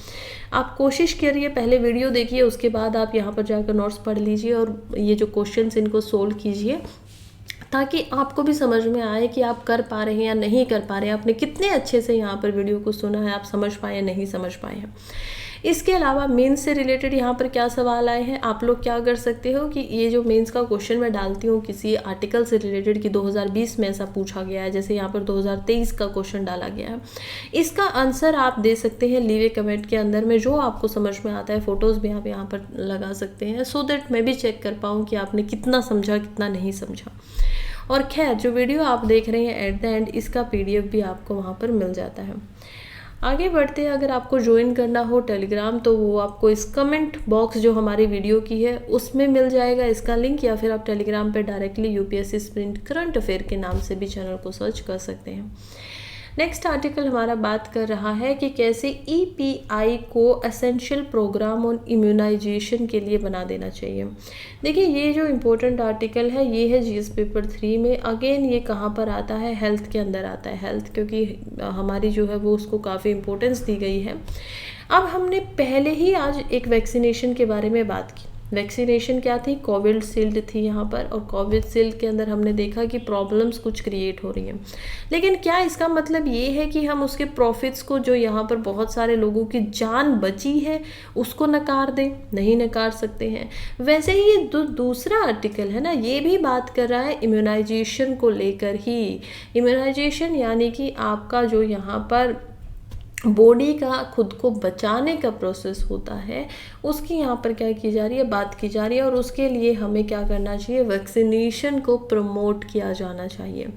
आप कोशिश करिए, पहले वीडियो देखिए उसके बाद आप यहाँ पर जाकर नोट्स पढ़ लीजिए और ये जो क्वेश्चंस इनको सोल्व कीजिए, ताकि आपको भी समझ में आए कि आप कर पा रहे हैं या नहीं कर पा रहे हैं, आपने कितने अच्छे से यहाँ पर वीडियो को सुना है, आप समझ पाए या नहीं समझ पाए हैं। इसके अलावा मेंस से रिलेटेड यहाँ पर क्या सवाल आए हैं, आप लोग क्या कर सकते हो कि ये जो मेंस का क्वेश्चन मैं डालती हूँ किसी आर्टिकल से रिलेटेड कि 2020 में ऐसा पूछा गया है, जैसे यहाँ पर 2023 का क्वेश्चन डाला गया है, इसका आंसर आप दे सकते हैं लीव ए कमेंट के अंदर में, जो आपको समझ में आता है। फोटोज़ भी आप यहाँ पर लगा सकते हैं, सो दैट मैं भी चेक कर पाऊँ कि आपने कितना समझा कितना नहीं समझा। और खैर जो वीडियो आप देख रहे हैं एट द एंड, इसका PDF भी आपको वहाँ पर मिल जाता है। आगे बढ़ते हैं, अगर आपको ज्वाइन करना हो टेलीग्राम तो वो आपको इस कमेंट बॉक्स जो हमारी वीडियो की है उसमें मिल जाएगा इसका लिंक, या फिर आप टेलीग्राम पे directly UPSC sprint current affair के नाम से भी चैनल को सर्च कर सकते हैं। नेक्स्ट आर्टिकल हमारा बात कर रहा है कि कैसे ईपीआई को एसेंशियल प्रोग्राम ऑन इम्यूनाइजेशन के लिए बना देना चाहिए। देखिए ये जो इम्पोर्टेंट आर्टिकल है ये है जीएस पेपर 3 में। अगेन ये कहाँ पर आता है, हेल्थ के अंदर आता है। हेल्थ क्योंकि हमारी जो है वो उसको काफ़ी इम्पोर्टेंस दी गई है। अब हमने पहले ही आज एक वैक्सीनेशन के बारे में बात की। वैक्सीनेशन क्या थी, कोविशील्ड थी यहाँ पर, और कोविशील्ड के अंदर हमने देखा कि प्रॉब्लम्स कुछ क्रिएट हो रही हैं। लेकिन क्या इसका मतलब ये है कि हम उसके प्रॉफिट्स को, जो यहाँ पर बहुत सारे लोगों की जान बची है, उसको नकार दें? नहीं नकार सकते हैं। वैसे ही ये दूसरा आर्टिकल है ना, ये भी बात कर रहा है इम्यूनाइजेशन को लेकर ही। इम्यूनाइजेशन यानी कि आपका जो यहाँ पर बॉडी का खुद को बचाने का प्रोसेस होता है, उसकी यहाँ पर क्या की जा रही है, बात की जा रही है। और उसके लिए हमें क्या करना चाहिए, वैक्सीनेशन को प्रमोट किया जाना चाहिए।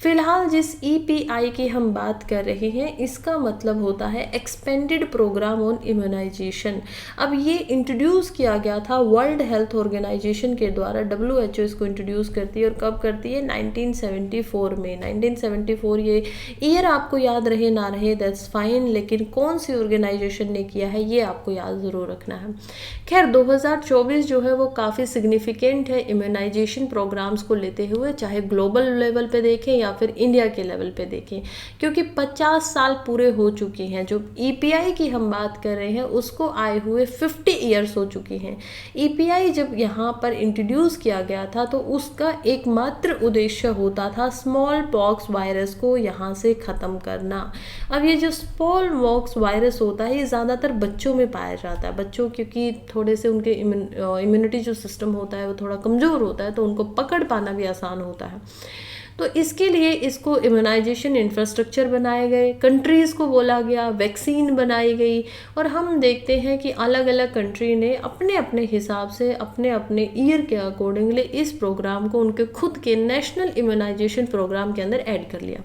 फिलहाल जिस ईपीआई की हम बात कर रहे हैं इसका मतलब होता है एक्सपेंडेड प्रोग्राम ऑन इम्यूनाइजेशन। अब ये इंट्रोड्यूस किया गया था वर्ल्ड हेल्थ ऑर्गेनाइजेशन के द्वारा। WHO इसको इंट्रोड्यूस करती है, और कब करती है, 1974 में। 1974 ये ईयर आपको याद रहे ना रहे दैट्स फाइन, लेकिन कौन सी ऑर्गेनाइजेशन ने किया है ये आपको याद ज़रूर रखना है। खैर 2024 जो है वो काफ़ी सिग्निफिकेंट है इम्यूनाइजेशन प्रोग्राम्स को लेते हुए, चाहे ग्लोबल लेवल पे देखें या फिर इंडिया के लेवल पे देखें, क्योंकि 50 साल पूरे हो चुके हैं। जो ईपीआई की हम बात कर रहे हैं उसको आए हुए 50 ईयर्स हो चुके हैं। ईपीआई जब यहाँ पर इंट्रोड्यूस किया गया था तो उसका एकमात्र उद्देश्य होता था स्मॉल पॉक्स वायरस को यहाँ से ख़त्म करना। अब ये जो स्मॉल पॉक्स वायरस होता है ये ज़्यादातर बच्चों में पाया जाता है। बच्चों क्योंकि थोड़े से उनके इम्यूनिटी जो सिस्टम होता है वो थोड़ा कमज़ोर होता है, तो उनको पकड़ पाना भी आसान होता है। तो इसके लिए इसको इम्यूनाइजेशन इंफ्रास्ट्रक्चर बनाए गए, कंट्रीज़ को बोला गया, वैक्सीन बनाई गई, और हम देखते हैं कि अलग अलग कंट्री ने अपने अपने हिसाब से अपने अपने ईयर के अकॉर्डिंगली इस प्रोग्राम को उनके खुद के नेशनल इम्यूनाइजेशन प्रोग्राम के अंदर ऐड कर लिया।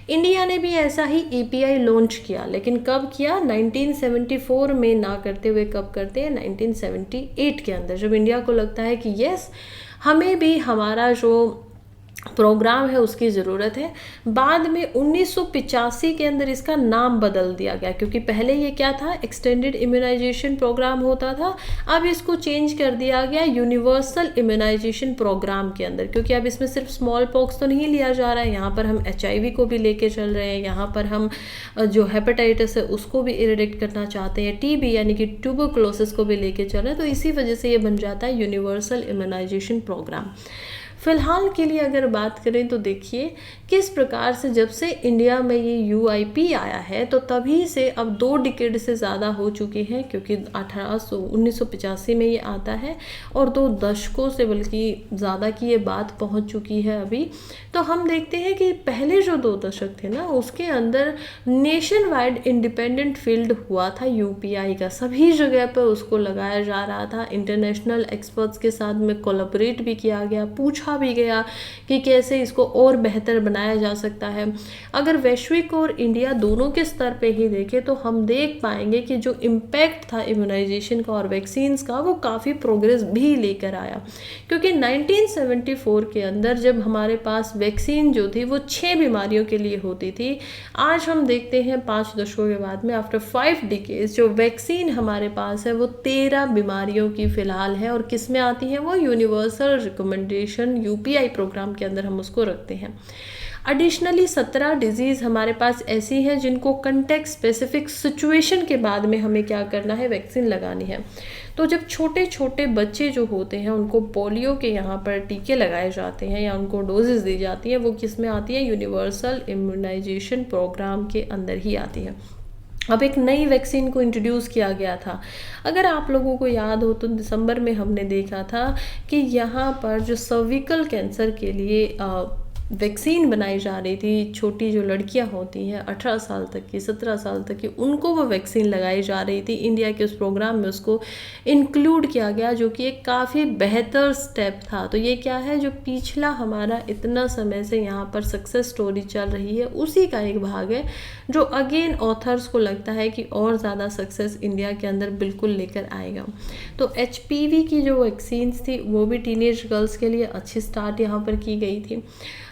इंडिया ने भी ऐसा ही ईपीआई लॉन्च किया, लेकिन कब किया, 1974 में ना करते हुए कब करते हैं, 1978 के अंदर, जब इंडिया को लगता है कि यस हमें भी हमारा जो प्रोग्राम है उसकी ज़रूरत है। बाद में 1985 के अंदर इसका नाम बदल दिया गया, क्योंकि पहले ये क्या था, एक्सटेंडेड इम्यूनाइजेशन प्रोग्राम होता था। अब इसको चेंज कर दिया गया यूनिवर्सल इम्यूनाइजेशन प्रोग्राम के अंदर, क्योंकि अब इसमें सिर्फ स्मॉल पॉक्स तो नहीं लिया जा रहा है, यहाँ पर हम HIV को भी लेके चल रहे हैं, यहाँ पर हम जो हेपेटाइटिस है उसको भी इरेडिक्ट करना चाहते हैं, TB यानी कि ट्यूबरकुलोसिस को भी लेके चल रहे हैं। तो इसी वजह से ये बन जाता है यूनिवर्सल इम्यूनाइजेशन प्रोग्राम। फ़िलहाल के लिए अगर बात करें तो देखिए किस प्रकार से जब से इंडिया में ये UIP आया है तो तभी से अब 2 डिकेड से ज़्यादा हो चुके हैं, क्योंकि 1985 में ये आता है, और 2 दशकों से बल्कि ज़्यादा की ये बात पहुंच चुकी है अभी। तो हम देखते हैं कि पहले जो 2 दशक थे ना उसके अंदर नेशन वाइड इंडिपेंडेंट फील्ड हुआ था UPI का, सभी जगह पर उसको लगाया जा रहा था। इंटरनेशनल एक्सपर्ट्स के साथ में कोलैबोरेट भी किया गया, पूछा भी गया कि कैसे इसको और बेहतर बनाया जा सकता है। अगर वैश्विक और इंडिया दोनों के स्तर पे ही देखें तो हम देख पाएंगे कि जो इम्पैक्ट था इम्यूनाइजेशन का और वैक्सीन्स का वो काफ़ी प्रोग्रेस भी लेकर आया, क्योंकि 1974 के अंदर जब हमारे पास वैक्सीन जो थी वो 6 बीमारियों के लिए होती थी, आज हम देखते हैं 5 दशकों के बाद में आफ्टर 5 डिकेड्स जो वैक्सीन हमारे पास है वो 13 बीमारियों की फ़िलहाल है, और किस में आती है, वो यूनिवर्सल रिकमेंडेशन UPI प्रोग्राम के अंदर हम उसको रखते हैं। एडिशनली 17 डिजीज़ हमारे पास ऐसी हैं जिनको कंटेक्स्ट स्पेसिफिक सिचुएशन के बाद में हमें क्या करना है, वैक्सीन लगानी है। तो जब छोटे छोटे बच्चे जो होते हैं उनको पोलियो के यहाँ पर टीके लगाए जाते हैं या उनको डोजेस दी जाती हैं, वो किस में आती है, यूनिवर्सल इम्यूनाइजेशन प्रोग्राम के अंदर ही आती है। अब एक नई वैक्सीन को इंट्रोड्यूस किया गया था। अगर आप लोगों को याद हो तो दिसंबर में हमने देखा था कि यहाँ पर जो सर्विकल कैंसर के लिए वैक्सीन बनाई जा रही थी, छोटी जो लड़कियां होती हैं 18 साल तक की, 17 साल तक की, उनको वो वैक्सीन लगाई जा रही थी। इंडिया के उस प्रोग्राम में उसको इंक्लूड किया गया, जो कि एक काफ़ी बेहतर स्टेप था। तो ये क्या है, जो पिछला हमारा इतना समय से यहाँ पर सक्सेस स्टोरी चल रही है उसी का एक भाग है, जो अगेन ऑथर्स को लगता है कि और ज़्यादा सक्सेस इंडिया के अंदर बिल्कुल लेकर आएगा। तो HPV की जो वैक्सीन्स थी वो भी टीनेज गर्ल्स के लिए अच्छी स्टार्ट यहाँ पर की गई थी।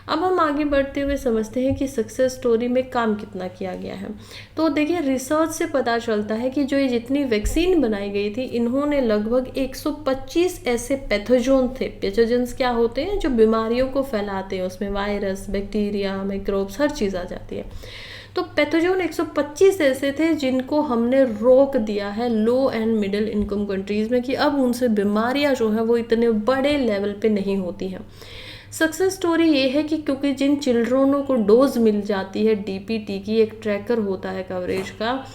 अब हम आगे बढ़ते हुए समझते हैं कि सक्सेस स्टोरी में काम कितना किया गया है। तो देखिए, रिसर्च से पता चलता है कि जो ये जितनी वैक्सीन बनाई गई थी, इन्होंने लगभग 125 ऐसे पैथोजन थे। पैथोजन्स क्या होते हैं? जो बीमारियों को फैलाते हैं, उसमें वायरस, बैक्टीरिया, मिक्रोब्स, हर चीज़ आ जाती है। तो पैथोजन 125 ऐसे थे जिनको हमने रोक दिया है लो एंड मिडिल इनकम कंट्रीज़ में, कि अब उनसे बीमारियां जो है वो इतने बड़े लेवल पे नहीं होती हैं। सक्सेस स्टोरी ये है कि क्योंकि जिन चिल्ड्रनों को डोज मिल जाती है डीपीटी की, एक ट्रैकर होता है कवरेज का,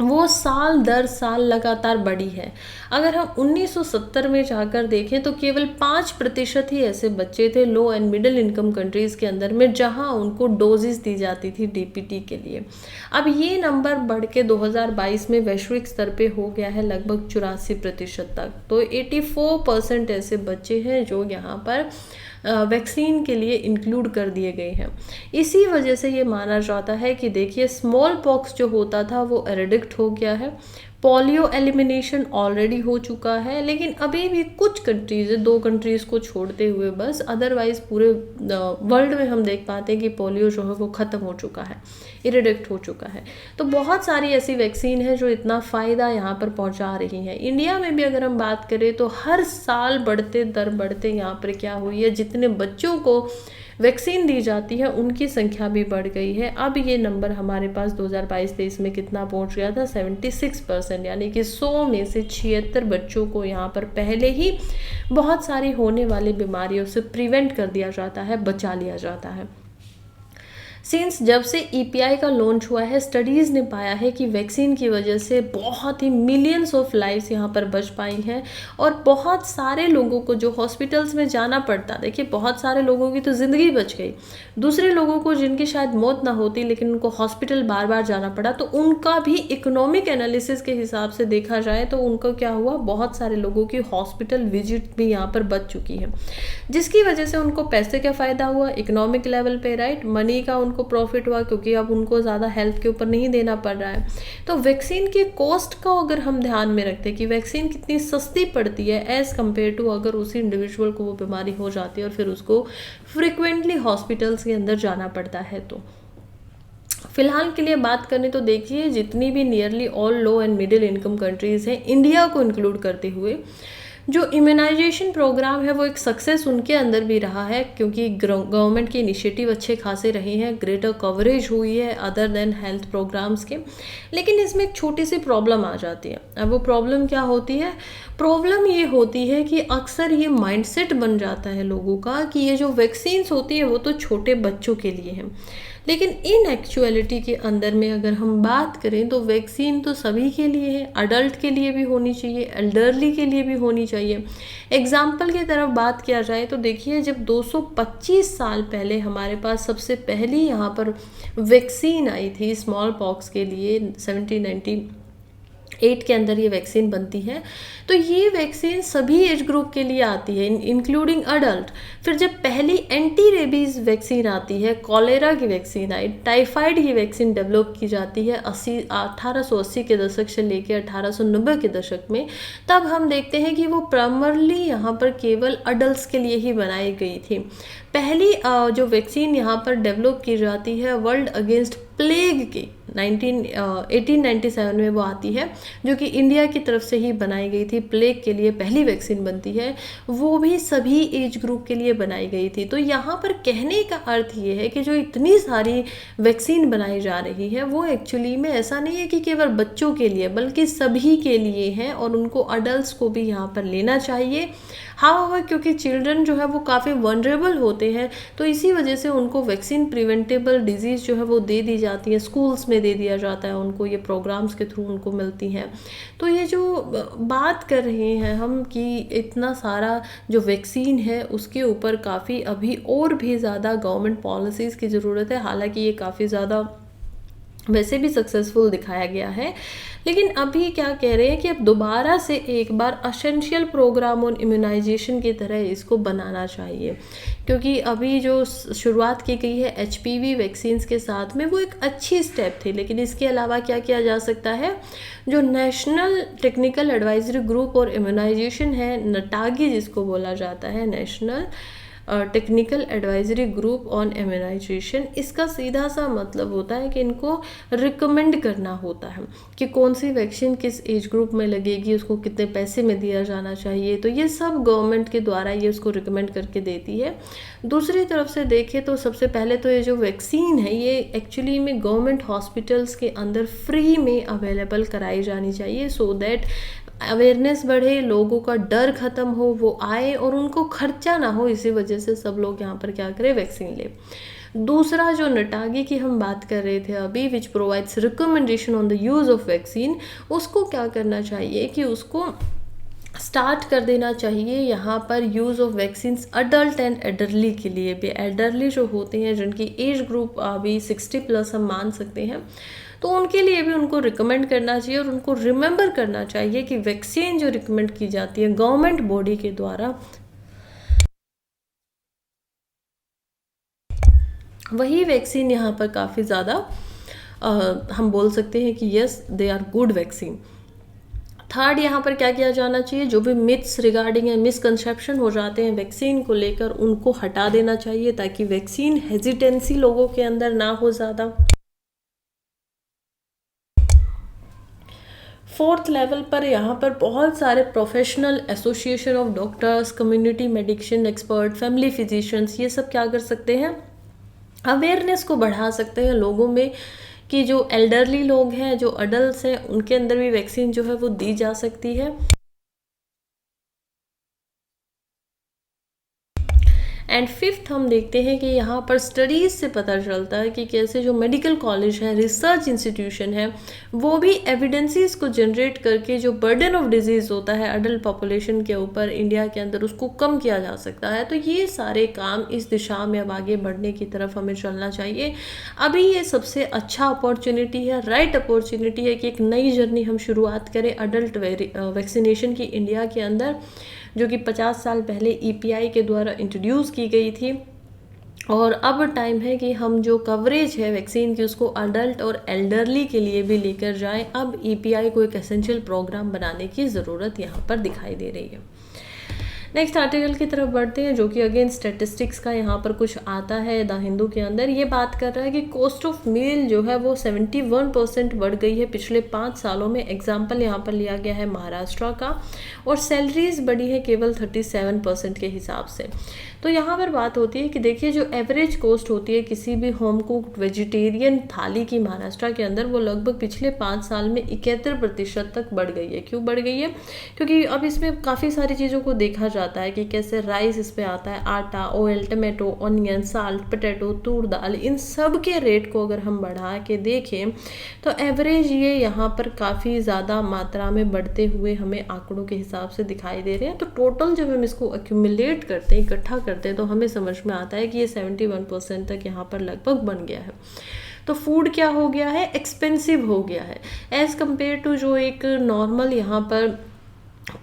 वो साल दर साल लगातार बढ़ी है। अगर हम 1970 में जाकर देखें तो केवल 5% ही ऐसे बच्चे थे लो एंड मिडिल इनकम कंट्रीज़ के अंदर में जहां उनको डोजेस दी जाती थी डीपीटी के लिए। अब ये नंबर बढ़ के 2022 में वैश्विक स्तर पे हो गया है लगभग 84% तक। तो 84% ऐसे बच्चे हैं जो यहाँ पर वैक्सीन के लिए इंक्लूड कर दिए गए हैं। इसी वजह से ये माना जाता है कि देखिए, स्मॉल पॉक्स जो होता था वो एरेडिक्ट हो गया है, पोलियो एलिमिनेशन ऑलरेडी हो चुका है, लेकिन अभी भी कुछ कंट्रीज है, 2 कंट्रीज को छोड़ते हुए बस, अदरवाइज पूरे वर्ल्ड में हम देख पाते हैं कि पोलियो जो है वो ख़त्म हो चुका है, इरेडिक्ट हो चुका है। तो बहुत सारी ऐसी वैक्सीन है जो इतना फ़ायदा यहाँ पर पहुँचा रही हैं। इंडिया में भी अगर हम बात करें तो हर साल बढ़ते यहाँ पर क्या हुई है, जितने बच्चों को वैक्सीन दी जाती है उनकी संख्या भी बढ़ गई है। अब ये नंबर हमारे पास 2022-23 में कितना पहुंच गया था? 76%, यानी कि 100 में से 76 बच्चों को यहाँ पर पहले ही बहुत सारी होने वाली बीमारियों से प्रिवेंट कर दिया जाता है, बचा लिया जाता है। सिंस जब से ईपीआई का लॉन्च हुआ है, स्टडीज़ ने पाया है कि वैक्सीन की वजह से बहुत ही मिलियंस ऑफ लाइव्स यहाँ पर बच पाई हैं, और बहुत सारे लोगों को जो हॉस्पिटल्स में जाना पड़ता, देखिए बहुत सारे लोगों की तो ज़िंदगी बच गई, दूसरे लोगों को जिनकी शायद मौत ना होती लेकिन उनको हॉस्पिटल बार बार जाना पड़ा, तो उनका भी इकोनॉमिक एनालिसिस के हिसाब से देखा जाए तो उनका क्या हुआ, बहुत सारे लोगों की हॉस्पिटल विजिट भी यहाँ पर बच चुकी है, जिसकी वजह से उनको पैसे का फ़ायदा हुआ इकोनॉमिक लेवल पे, राइट, मनी का उनको प्रॉफिट हुआ, क्योंकि अब उनको ज़्यादा हेल्थ के ऊपर नहीं देना पड़ रहा है। तो वैक्सीन के कॉस्ट का अगर हम ध्यान में रखते हैं कि वैक्सीन कितनी सस्ती पड़ती है एज़ कम्पेयर टू अगर उसी इंडिविजुअल को वो बीमारी हो जाती है और फिर उसको फ्रिक्वेंटली हॉस्पिटल्स के अंदर जाना पड़ता है। तो फिलहाल के लिए बात करें तो देखिए, जितनी भी nearly all low and middle income countries हैं, इंडिया को इंक्लूड करते हुए, जो इम्यूनाइजेशन प्रोग्राम है वो एक सक्सेस उनके अंदर भी रहा है, क्योंकि गवर्नमेंट के इनिशिएटिव अच्छे खासे रहे हैं, ग्रेटर कवरेज हुई है अदर देन हेल्थ प्रोग्राम्स के। लेकिन इसमें एक छोटी सी प्रॉब्लम आ जाती है। अब वो प्रॉब्लम क्या होती है? प्रॉब्लम ये होती है कि अक्सर ये माइंडसेट बन जाता है लोगों का कि ये जो वैक्सीन्स होती है वो तो छोटे बच्चों के लिए हैं, लेकिन इन एक्चुअलिटी के अंदर में अगर हम बात करें तो वैक्सीन तो सभी के लिए है, अडल्ट के लिए भी होनी चाहिए, एल्डरली के लिए भी होनी चाहिए। एग्जाम्पल की तरफ बात किया जाए तो देखिए, जब 225 साल पहले हमारे पास सबसे पहली यहाँ पर वैक्सीन आई थी स्मॉल पॉक्स के लिए, 1798 के अंदर ये वैक्सीन बनती है, तो ये वैक्सीन सभी एज ग्रुप के लिए आती है इंक्लूडिंग अडल्ट। फिर जब पहली एंटी रेबीज़ वैक्सीन आती है, कॉलेरा की वैक्सीन आई, टाइफाइड की वैक्सीन डेवलप की जाती है 1880 के दशक से लेकर 1890 के दशक में, तब हम देखते हैं कि वो प्राइमरली यहाँ पर केवल अडल्ट के लिए ही बनाई गई थी। पहली जो वैक्सीन यहाँ पर डेवलप की जाती है वर्ल्ड अगेंस्ट प्लेग की 1897 में वो आती है, जो कि इंडिया की तरफ से ही बनाई गई थी। प्लेग के लिए पहली वैक्सीन बनती है, वो भी सभी एज ग्रुप के लिए बनाई गई थी। तो यहाँ पर कहने का अर्थ ये है कि जो इतनी सारी वैक्सीन बनाई जा रही है वो एक्चुअली में ऐसा नहीं है कि केवल बच्चों के लिए, बल्कि सभी के लिए है, और उनको अडल्ट को भी यहाँ पर लेना चाहिए। हाउएवर क्योंकि चिल्ड्रन जो है वो काफ़ी वनरेबल होते हैं, तो इसी वजह से उनको वैक्सीन प्रिवेंटेबल डिजीज़ जो है वो दे दी जाती है, स्कूल्स में दे दिया जाता है उनको, ये प्रोग्राम्स के थ्रू उनको मिलती हैं। तो ये जो बात कर रहे हैं हम कि इतना सारा जो वैक्सीन है उसके ऊपर काफ़ी अभी और भी ज़्यादा गवर्नमेंट पॉलिसीज़ की ज़रूरत है। हालांकि ये काफ़ी ज़्यादा वैसे भी सक्सेसफुल दिखाया गया है, लेकिन अभी क्या कह रहे हैं कि अब दोबारा से एक बार एसेंशियल प्रोग्राम ऑन इम्यूनाइजेशन की तरह इसको बनाना चाहिए, क्योंकि अभी जो शुरुआत की गई है एचपीवी वैक्सीन्स के साथ में वो एक अच्छी स्टेप थी। लेकिन इसके अलावा क्या किया जा सकता है, जो नेशनल टेक्निकल एडवाइजरी ग्रुप और इम्यूनाइजेशन है, नटागी जिसको बोला जाता है, national technical advisory group on immunisation. इसका सीधा सा मतलब होता है कि इनको रिकमेंड करना होता है कि कौन सी वैक्सीन किस एज ग्रुप में लगेगी, उसको कितने पैसे में दिया जाना चाहिए, तो ये सब गवर्नमेंट के द्वारा ये उसको रिकमेंड करके देती है। दूसरी तरफ से देखें तो सबसे पहले तो ये जो वैक्सीन है ये एक्चुअली में गवर्नमेंट हॉस्पिटल्स के अंदर फ्री में अवेलेबल कराई जानी चाहिए, सो दैट अवेयरनेस बढ़े, लोगों का डर खत्म हो, वो आए और उनको खर्चा ना हो। इसी वजह से सब लोग यहाँ पर क्या करें, वैक्सीन ले। दूसरा जो नटागी की हम बात कर रहे थे अभी, which provides recommendation on the use of vaccine, उसको क्या करना चाहिए कि उसको स्टार्ट कर देना चाहिए यहाँ पर use of vaccine adult and elderly के लिए भी। एडरली जो होते हैं जिनकी एज ग्रुप अभी 60+ हम मान सकते हैं, तो उनके लिए भी उनको रिकमेंड करना चाहिए और उनको रिमेंबर करना चाहिए कि वैक्सीन जो रिकमेंड की जाती है गवर्नमेंट बॉडी के द्वारा, वही वैक्सीन यहाँ पर काफ़ी ज़्यादा हम बोल सकते हैं कि yes they are good vaccine. Third, यहाँ पर क्या किया जाना चाहिए, जो भी मिथ्स रिगार्डिंग मिसकंसेप्शन हो जाते हैं वैक्सीन को लेकर, उनको हटा देना चाहिए ताकि वैक्सीन हेजिटेंसी लोगों के अंदर ना हो ज़्यादा। फोर्थ लेवल पर यहाँ पर बहुत सारे professional association of doctors, community medicine expert, family physicians, ये सब क्या कर सकते हैं, अवेयरनेस को बढ़ा सकते हैं लोगों में कि जो एल्डरली लोग हैं, जो अडल्ट हैं, उनके अंदर भी वैक्सीन जो है वो दी जा सकती है। एंड फिफ्थ हम देखते हैं कि यहाँ पर स्टडीज़ से पता चलता है कि कैसे जो मेडिकल कॉलेज है, रिसर्च इंस्टीट्यूशन है, वो भी एविडेंसेस को जनरेट करके जो बर्डन ऑफ डिजीज़ होता है अडल्ट पॉपुलेशन के ऊपर इंडिया के अंदर, उसको कम किया जा सकता है। तो ये सारे काम इस दिशा में अब आगे बढ़ने की तरफ हमें चलना चाहिए। अभी ये सबसे अच्छा अपॉर्चुनिटी है, राइट अपॉर्चुनिटी है कि एक नई जर्नी हम शुरुआत करें अडल्ट वैक्सीनेशन की इंडिया के अंदर, जो कि 50 साल पहले EPI के द्वारा इंट्रोड्यूस की गई थी। और अब टाइम है कि हम जो कवरेज है वैक्सीन की उसको अडल्ट और एल्डरली के लिए भी लेकर जाएं। अब EPI को एक एसेंशियल प्रोग्राम बनाने की ज़रूरत यहाँ पर दिखाई दे रही है। नेक्स्ट आर्टिकल की तरफ बढ़ते हैं, जो कि अगेन स्टैटिस्टिक्स का यहाँ पर कुछ आता है द हिंदू के अंदर। ये बात कर रहा है कि कॉस्ट ऑफ मील जो है वो 71% बढ़ गई है पिछले 5 सालों में। एग्जाम्पल यहाँ पर लिया गया है महाराष्ट्र का, और सैलरीज बढ़ी है केवल 37% के हिसाब से। तो यहाँ पर बात होती है कि देखिए जो एवरेज कॉस्ट होती है किसी भी होम कुक्ड वेजिटेरियन थाली की महाराष्ट्र के अंदर, वो लगभग पिछले 5 साल में 71% तक बढ़ गई है। क्यों बढ़ गई है? क्योंकि अब इसमें काफ़ी सारी चीज़ों को देखा जाता है कि कैसे राइस इस पे आता है, आटा, oil, tomato, onion, salt, potato, तूर दाल, इन सब के रेट को अगर हम बढ़ा के देखें तो एवरेज ये यहाँ पर काफ़ी ज़्यादा मात्रा में बढ़ते हुए हमें आंकड़ों के हिसाब से दिखाई दे रहे हैं। तो टोटल जब हम इसको एक्यूमुलेट करते हैं, इकट्ठा करते हैं, तो हमें समझ में आता है कि ये 71% तक यहाँ पर लगभग बन गया है। तो फूड क्या हो गया है, एक्सपेंसिव हो गया है एज़ कम्पेयर टू जो एक नॉर्मल यहाँ पर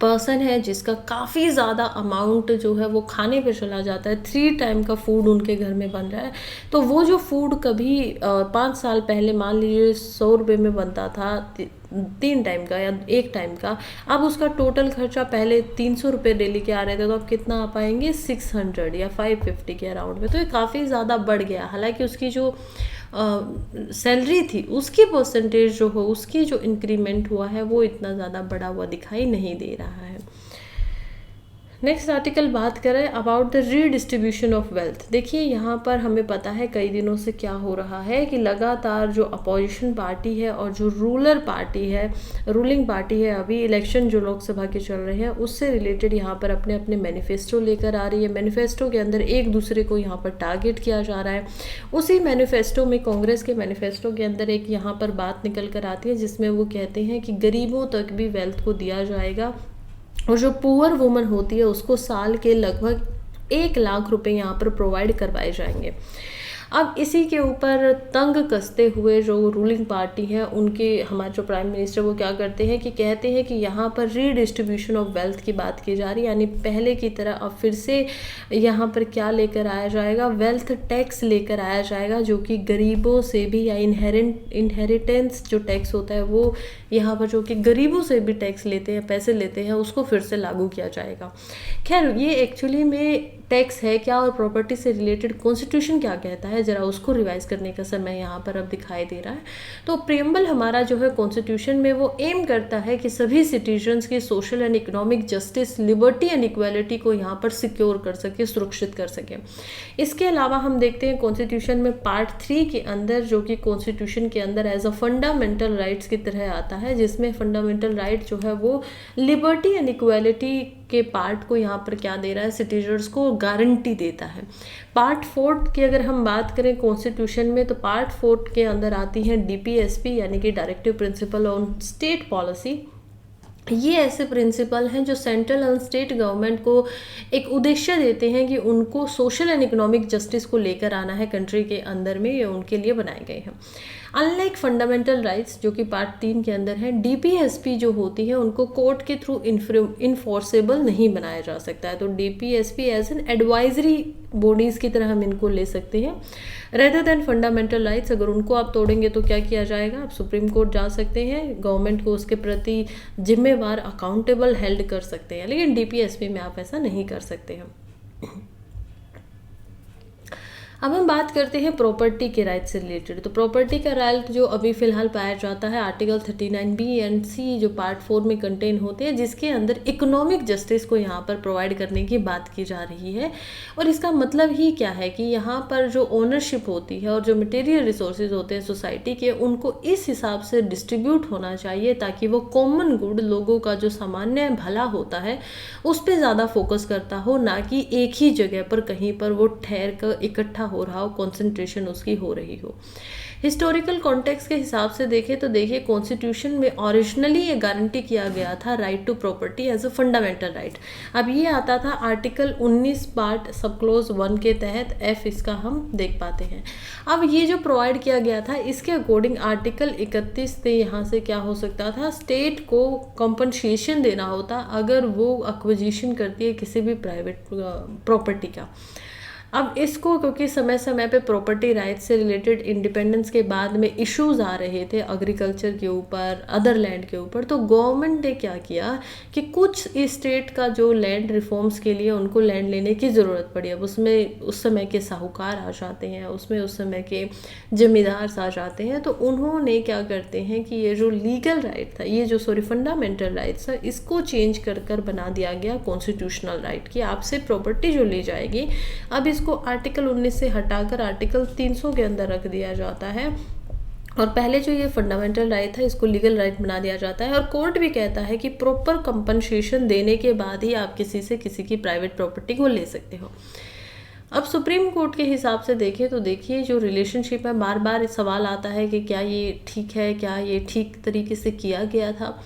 पर्सन है जिसका काफ़ी ज़्यादा अमाउंट जो है वो खाने पे चला जाता है, 3 टाइम का फूड उनके घर में बन रहा है। तो वो जो फूड कभी 5 साल पहले मान लीजिए 100 रुपये में बनता था 3 टाइम का या 1 टाइम का, अब उसका टोटल खर्चा पहले 300 रुपये डेली के आ रहे थे, तो अब कितना आ पाएंगे 600 या 550 के अराउंड में। तो ये काफ़ी ज़्यादा बढ़ गया। हालांकि उसकी जो सैलरी थी उसकी परसेंटेज जो हो, उसकी जो इंक्रीमेंट हुआ है वो इतना ज़्यादा बढ़ा हुआ दिखाई नहीं दे रहा है। नेक्स्ट आर्टिकल बात करें about the redistribution of wealth. देखिए यहाँ पर हमें पता है कई दिनों से क्या हो रहा है कि लगातार जो अपोजिशन पार्टी है और जो रूलिंग पार्टी है, अभी इलेक्शन जो लोकसभा के चल रहे हैं उससे रिलेटेड यहाँ पर अपने अपने मैनिफेस्टो लेकर आ रही है। मैनिफेस्टो के अंदर एक दूसरे को यहाँ पर टारगेट किया जा रहा है। उसी मैनिफेस्टो में, कांग्रेस के मैनिफेस्टो के अंदर एक यहाँ पर बात निकल कर आती है जिसमें वो कहते हैं कि गरीबों तक भी वेल्थ को दिया जाएगा, और जो पुअर वुमन होती है उसको साल के लगभग 1 लाख रुपए यहाँ पर प्रोवाइड करवाए जाएंगे। अब इसी के ऊपर तंग कसते हुए जो रूलिंग पार्टी है उनके हमारे जो प्राइम मिनिस्टर वो क्या करते हैं कि कहते हैं कि यहाँ पर रीडिस्ट्रीब्यूशन ऑफ वेल्थ की बात की जा रही है, यानी पहले की तरह अब फिर से यहाँ पर क्या लेकर आया जाएगा, वेल्थ टैक्स लेकर आया जाएगा, जो कि गरीबों से भी, या इनहेरिटेंस जो टैक्स होता है वो यहाँ पर जो कि गरीबों से भी टैक्स लेते हैं, पैसे लेते हैं, उसको फिर से लागू किया जाएगा। खैर ये एक्चुअली में टैक्स है क्या और प्रॉपर्टी से रिलेटेड कॉन्स्टिट्यूशन क्या कहता है, ज़रा उसको रिवाइज करने का समय यहाँ पर अब दिखाई दे रहा है। तो प्रियम्बल हमारा जो है कॉन्स्टिट्यूशन में वो एम करता है कि सभी सिटीजन्स की social and economic justice, liberty and equality को यहाँ पर सिक्योर कर सके, सुरक्षित कर सके। इसके अलावा हम देखते हैं कॉन्स्टिट्यूशन में पार्ट 3 के अंदर, जो कि कॉन्स्टिट्यूशन के अंदर एज अ फंडामेंटल राइट्स की तरह आता है, जिसमें फंडामेंटल राइट जो है वो लिबर्टी एंड इक्वालिटी के पार्ट को यहाँ पर क्या दे रहा है, सिटीजन्स को गारंटी देता है। पार्ट 4 की अगर हम बात करें कॉन्स्टिट्यूशन में, तो पार्ट 4 के अंदर आती हैं डीपीएसपी यानी कि directive principle on state policy. ये ऐसे प्रिंसिपल हैं जो सेंट्रल एंड स्टेट गवर्नमेंट को एक उद्देश्य देते हैं कि उनको सोशल एंड इकोनॉमिक जस्टिस को लेकर आना है कंट्री के अंदर में, ये उनके लिए बनाए गए हैं। अनलाइक फंडामेंटल राइट्स जो कि पार्ट 3 के अंदर है, डीपीएसपी जो होती है उनको कोर्ट के थ्रू इन्फोर्सेबल नहीं बनाया जा सकता है। तो DPSP as an advisory bodies की तरह हम इनको ले सकते हैं रेदर देन फंडामेंटल राइट्स। अगर उनको आप तोड़ेंगे तो क्या किया जाएगा, आप सुप्रीम कोर्ट जा सकते हैं, गवर्नमेंट को उसके प्रति जिम्मेवार, अकाउंटेबल हेल्ड कर सकते हैं, लेकिन डीपीएसपी में आप ऐसा नहीं कर सकते हैं। अब हम बात करते हैं प्रॉपर्टी के राइट से रिलेटेड। तो प्रॉपर्टी का राइट जो अभी फिलहाल पाया जाता है आर्टिकल 39B एंड C जो पार्ट 4 में कंटेन होते हैं, जिसके अंदर इकोनॉमिक जस्टिस को यहाँ पर प्रोवाइड करने की बात की जा रही है। और इसका मतलब ही क्या है कि यहाँ पर जो ओनरशिप होती है और जो मटेरियल रिसोर्सेज होते हैं सोसाइटी के, उनको इस हिसाब से डिस्ट्रीब्यूट होना चाहिए ताकि वो कॉमन गुड, लोगों का जो सामान्य भला होता है उस पर ज़्यादा फोकस करता हो, ना कि एक ही जगह पर कहीं पर वो ठहर कर इकट्ठा हो रहा हो, कंसंट्रेशन उसकी हो रही हो। हिस्टोरिकल कॉन्टेक्स्ट के हिसाब से देखें तो देखिए कॉन्स्टिट्यूशन में ओरिजिनली ये गारंटी किया गया था right to property as a fundamental right. अब ये आता था आर्टिकल 19 पार्ट सब क्लोज 1 के तहत, F इसका हम देख पाते हैं। अब ये जो प्रोवाइड किया गया था इसके अकॉर्डिंग आर्टिकल 31 से यहाँ से क्या हो सकता था, स्टेट को कंपनसेशन देना होता अगर वो एक्विजिशन करती है किसी भी प्राइवेट प्रॉपर्टी का। अब इसको क्योंकि समय समय पे प्रॉपर्टी राइट्स से रिलेटेड इंडिपेंडेंस के बाद में इश्यूज आ रहे थे एग्रीकल्चर के ऊपर, अदर लैंड के ऊपर, तो गवर्नमेंट ने क्या किया कि कुछ स्टेट का जो लैंड रिफॉर्म्स के लिए उनको लैंड लेने की ज़रूरत पड़ी। अब उसमें उस समय के साहूकार आ जाते हैं, उसमें उस समय के जमींदार आ जाते हैं, तो उन्होंने क्या करते हैं कि ये जो लीगल राइट था, ये जो फंडामेंटल राइट्स था, इसको चेंज कर बना दिया गया कॉन्स्टिट्यूशनल राइट कि आपसे प्रॉपर्टी जो ली जाएगी अब इसको आर्टिकल 19 से हटाकर आर्टिकल 300 के अंदर रख दिया जाता है। और पहले जो ये फंडामेंटल राइट था इसको लीगल राइट बना दिया जाता है। और कोर्ट भी कहता है कि प्रॉपर कंपनसेशन देने के बाद ही आप किसी से किसी की प्राइवेट प्रॉपर्टी को ले सकते हो। अब सुप्रीम कोर्ट के हिसाब से देखें तो देखिए जो रिलेशनशिप है, बार बार सवाल आता है कि क्या ये ठीक है, क्या ये ठीक तरीके से किया गया था।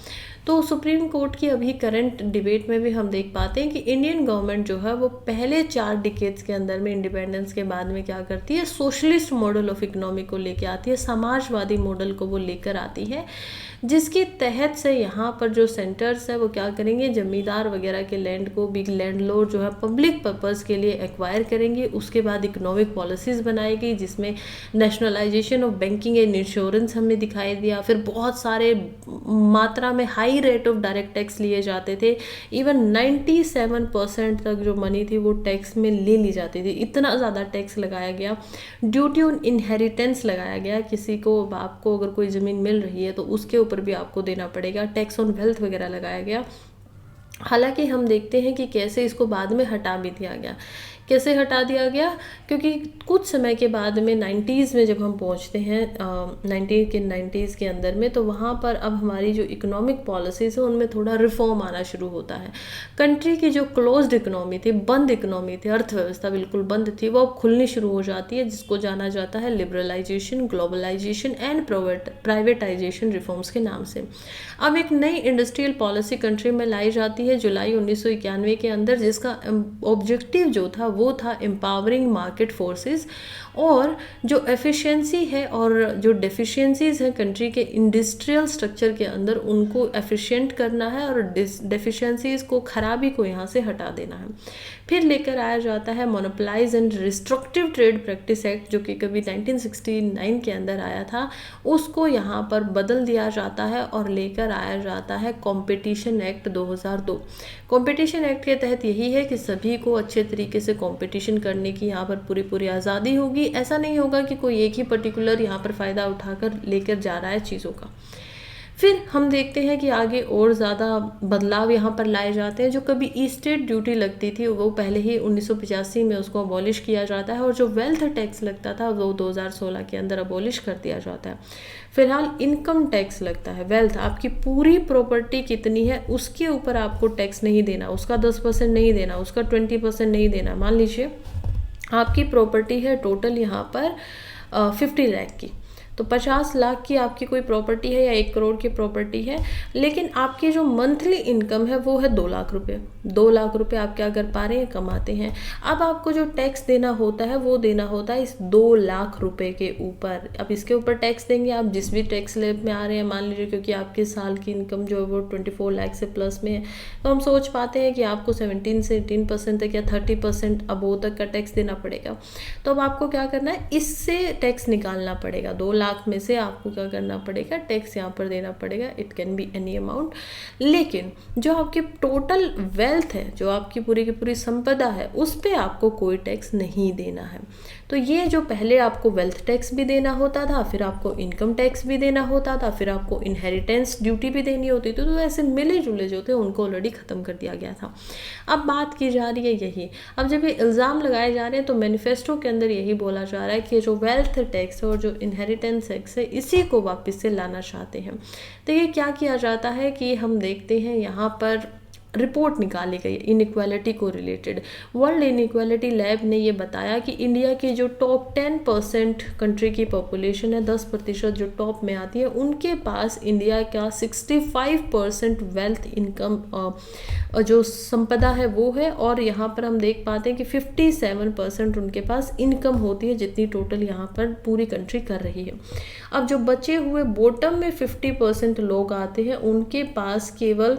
तो सुप्रीम कोर्ट की अभी करंट डिबेट में भी हम देख पाते हैं कि इंडियन गवर्नमेंट जो है वो पहले 4 डिकेड्स के अंदर में इंडिपेंडेंस के बाद में क्या करती है, सोशलिस्ट मॉडल ऑफ इकोनॉमी को लेकर आती है, समाजवादी मॉडल को वो लेकर आती है, जिसके तहत से यहाँ पर जो सेंटर्स है वो क्या करेंगे, जमींदार वगैरह के लैंड को बिग लैंडलॉर्ड जो है पब्लिक पर्पस के लिए एक्वायर करेंगे। उसके बाद इकोनॉमिक पॉलिसीज़ बनाएगी जिसमें nationalisation of banking and insurance हमें दिखाई दिया। फिर बहुत सारे मात्रा में high rate of direct tax लिए जाते थे, इवन 97% तक जो मनी थी वो टैक्स में ले ली जाती थी, इतना ज़्यादा टैक्स लगाया गया। ड्यूटी ऑन इनहेरिटेंस लगाया गया, किसी को आपको अगर कोई ज़मीन मिल रही है तो उसके ऊपर भी आपको देना पड़ेगा। टैक्स ऑन वेल्थ वगैरह लगाया गया। हालांकि हम देखते हैं कि कैसे इसको बाद में हटा भी दिया गया। कैसे हटा दिया गया, क्योंकि कुछ समय के बाद में 90s में जब हम पहुंचते हैं 90s के अंदर में, तो वहाँ पर अब हमारी जो इकोनॉमिक पॉलिसीज़ है उनमें थोड़ा रिफॉर्म आना शुरू होता है। कंट्री की जो क्लोज्ड इकोनॉमी थी, बंद इकोनॉमी थी, अर्थव्यवस्था बिल्कुल बंद थी, वो अब खुलनी शुरू हो जाती है, जिसको जाना जाता है liberalisation, globalisation and privatisation reforms के नाम से। अब एक नई इंडस्ट्रियल पॉलिसी कंट्री में लाई जाती है जुलाई 1991 के अंदर, जिसका ऑब्जेक्टिव जो था वो था एम्पावरिंग मार्केट फोर्सेस और जो एफिशिएंसी है और जो डेफिशिएंसीज़ हैं कंट्री के इंडस्ट्रियल स्ट्रक्चर के अंदर, उनको एफिशिएंट करना है और डेफिशिएंसीज़ को, खराबी को यहाँ से हटा देना है। फिर लेकर आया जाता है monopolise and restrictive trade practice act, जो कि कभी 1969 के अंदर आया था, उसको यहाँ पर बदल दिया जाता है और लेकर आया जाता है कंपटीशन एक्ट 2002। कंपटीशन एक्ट के तहत यही है कि सभी को अच्छे तरीके से कंपटीशन करने की यहाँ पर पूरी पूरी आज़ादी होगी। ऐसा नहीं होगा कि कोई एक ही पर्टिकुलर यहाँ पर फ़ायदा उठाकर लेकर जा रहा है चीज़ों का। फिर हम देखते हैं कि आगे और ज़्यादा बदलाव यहाँ पर लाए जाते हैं। जो कभी ईस्टेट ड्यूटी लगती थी वो पहले ही 1985 में उसको अबॉलिश किया जाता है, और जो वेल्थ टैक्स लगता था वो 2016 के अंदर अबॉलिश कर दिया जाता है। फिलहाल इनकम टैक्स लगता है, वेल्थ, आपकी पूरी प्रॉपर्टी कितनी है उसके ऊपर आपको टैक्स नहीं देना, उसका 10% नहीं देना, उसका 20% नहीं देना। मान लीजिए आपकी प्रॉपर्टी है टोटल यहाँ पर 50 लाख की, तो 50 लाख की आपकी कोई प्रॉपर्टी है या 1 करोड़ की प्रॉपर्टी है, लेकिन आपकी जो मंथली इनकम है वो है 2 लाख रुपए। 2 लाख रुपए आप क्या कर पा रहे हैं, कमाते हैं। अब आपको जो टैक्स देना होता है वो देना होता है इस 2 लाख रुपए के ऊपर। अब इसके ऊपर टैक्स देंगे आप जिस भी टैक्स स्लैब में आ रहे हैं, मान लीजिए क्योंकि आपके साल की इनकम जो है वो 24 लाख से प्लस में है, तो हम सोच पाते हैं कि आपको 17 से 18% तक या 30% अबोव तक का टैक्स देना पड़ेगा। तो अब आपको क्या करना है, इससे टैक्स निकालना पड़ेगा। 2 लाख में से आपको क्या करना पड़ेगा, टैक्स यहाँ पर देना पड़ेगा। It can be any amount. लेकिन जो आपकी टोटल वेल्थ है, जो आपकी पूरी की पूरी संपदा है, उस पर आपको कोई टैक्स नहीं देना है। तो ये जो पहले आपको वेल्थ टैक्स भी देना होता था, फिर आपको इनकम टैक्स भी देना होता था, फिर आपको इनहेरिटेंस ड्यूटी भी देनी होती थी, तो ऐसे मिले जुले जो थे उनको ऑलरेडी ख़त्म कर दिया गया था। अब बात की जा रही है यही, अब जब ये इल्ज़ाम लगाए जा रहे हैं तो मैनिफेस्टो के अंदर यही बोला जा रहा है कि जो वेल्थ टैक्स और जो इनहेरिटेंस टैक्स है इसी को वापस से लाना चाहते हैं। तो ये क्या किया जाता है कि हम देखते हैं यहाँ पर रिपोर्ट निकाली गई इनइक्वालिटी को रिलेटेड। वर्ल्ड इनइक्वालिटी लैब ने ये बताया कि इंडिया की जो टॉप 10% कंट्री की पॉपुलेशन है, 10% जो टॉप में आती है, उनके पास इंडिया का 65% वेल्थ इनकम जो संपदा है वो है, और यहाँ पर हम देख पाते हैं कि 57% उनके पास इनकम होती है, जितनी टोटल यहाँ पर पूरी कंट्री कर रही है। अब जो बचे हुए बॉटम में 50% लोग आते हैं, उनके पास केवल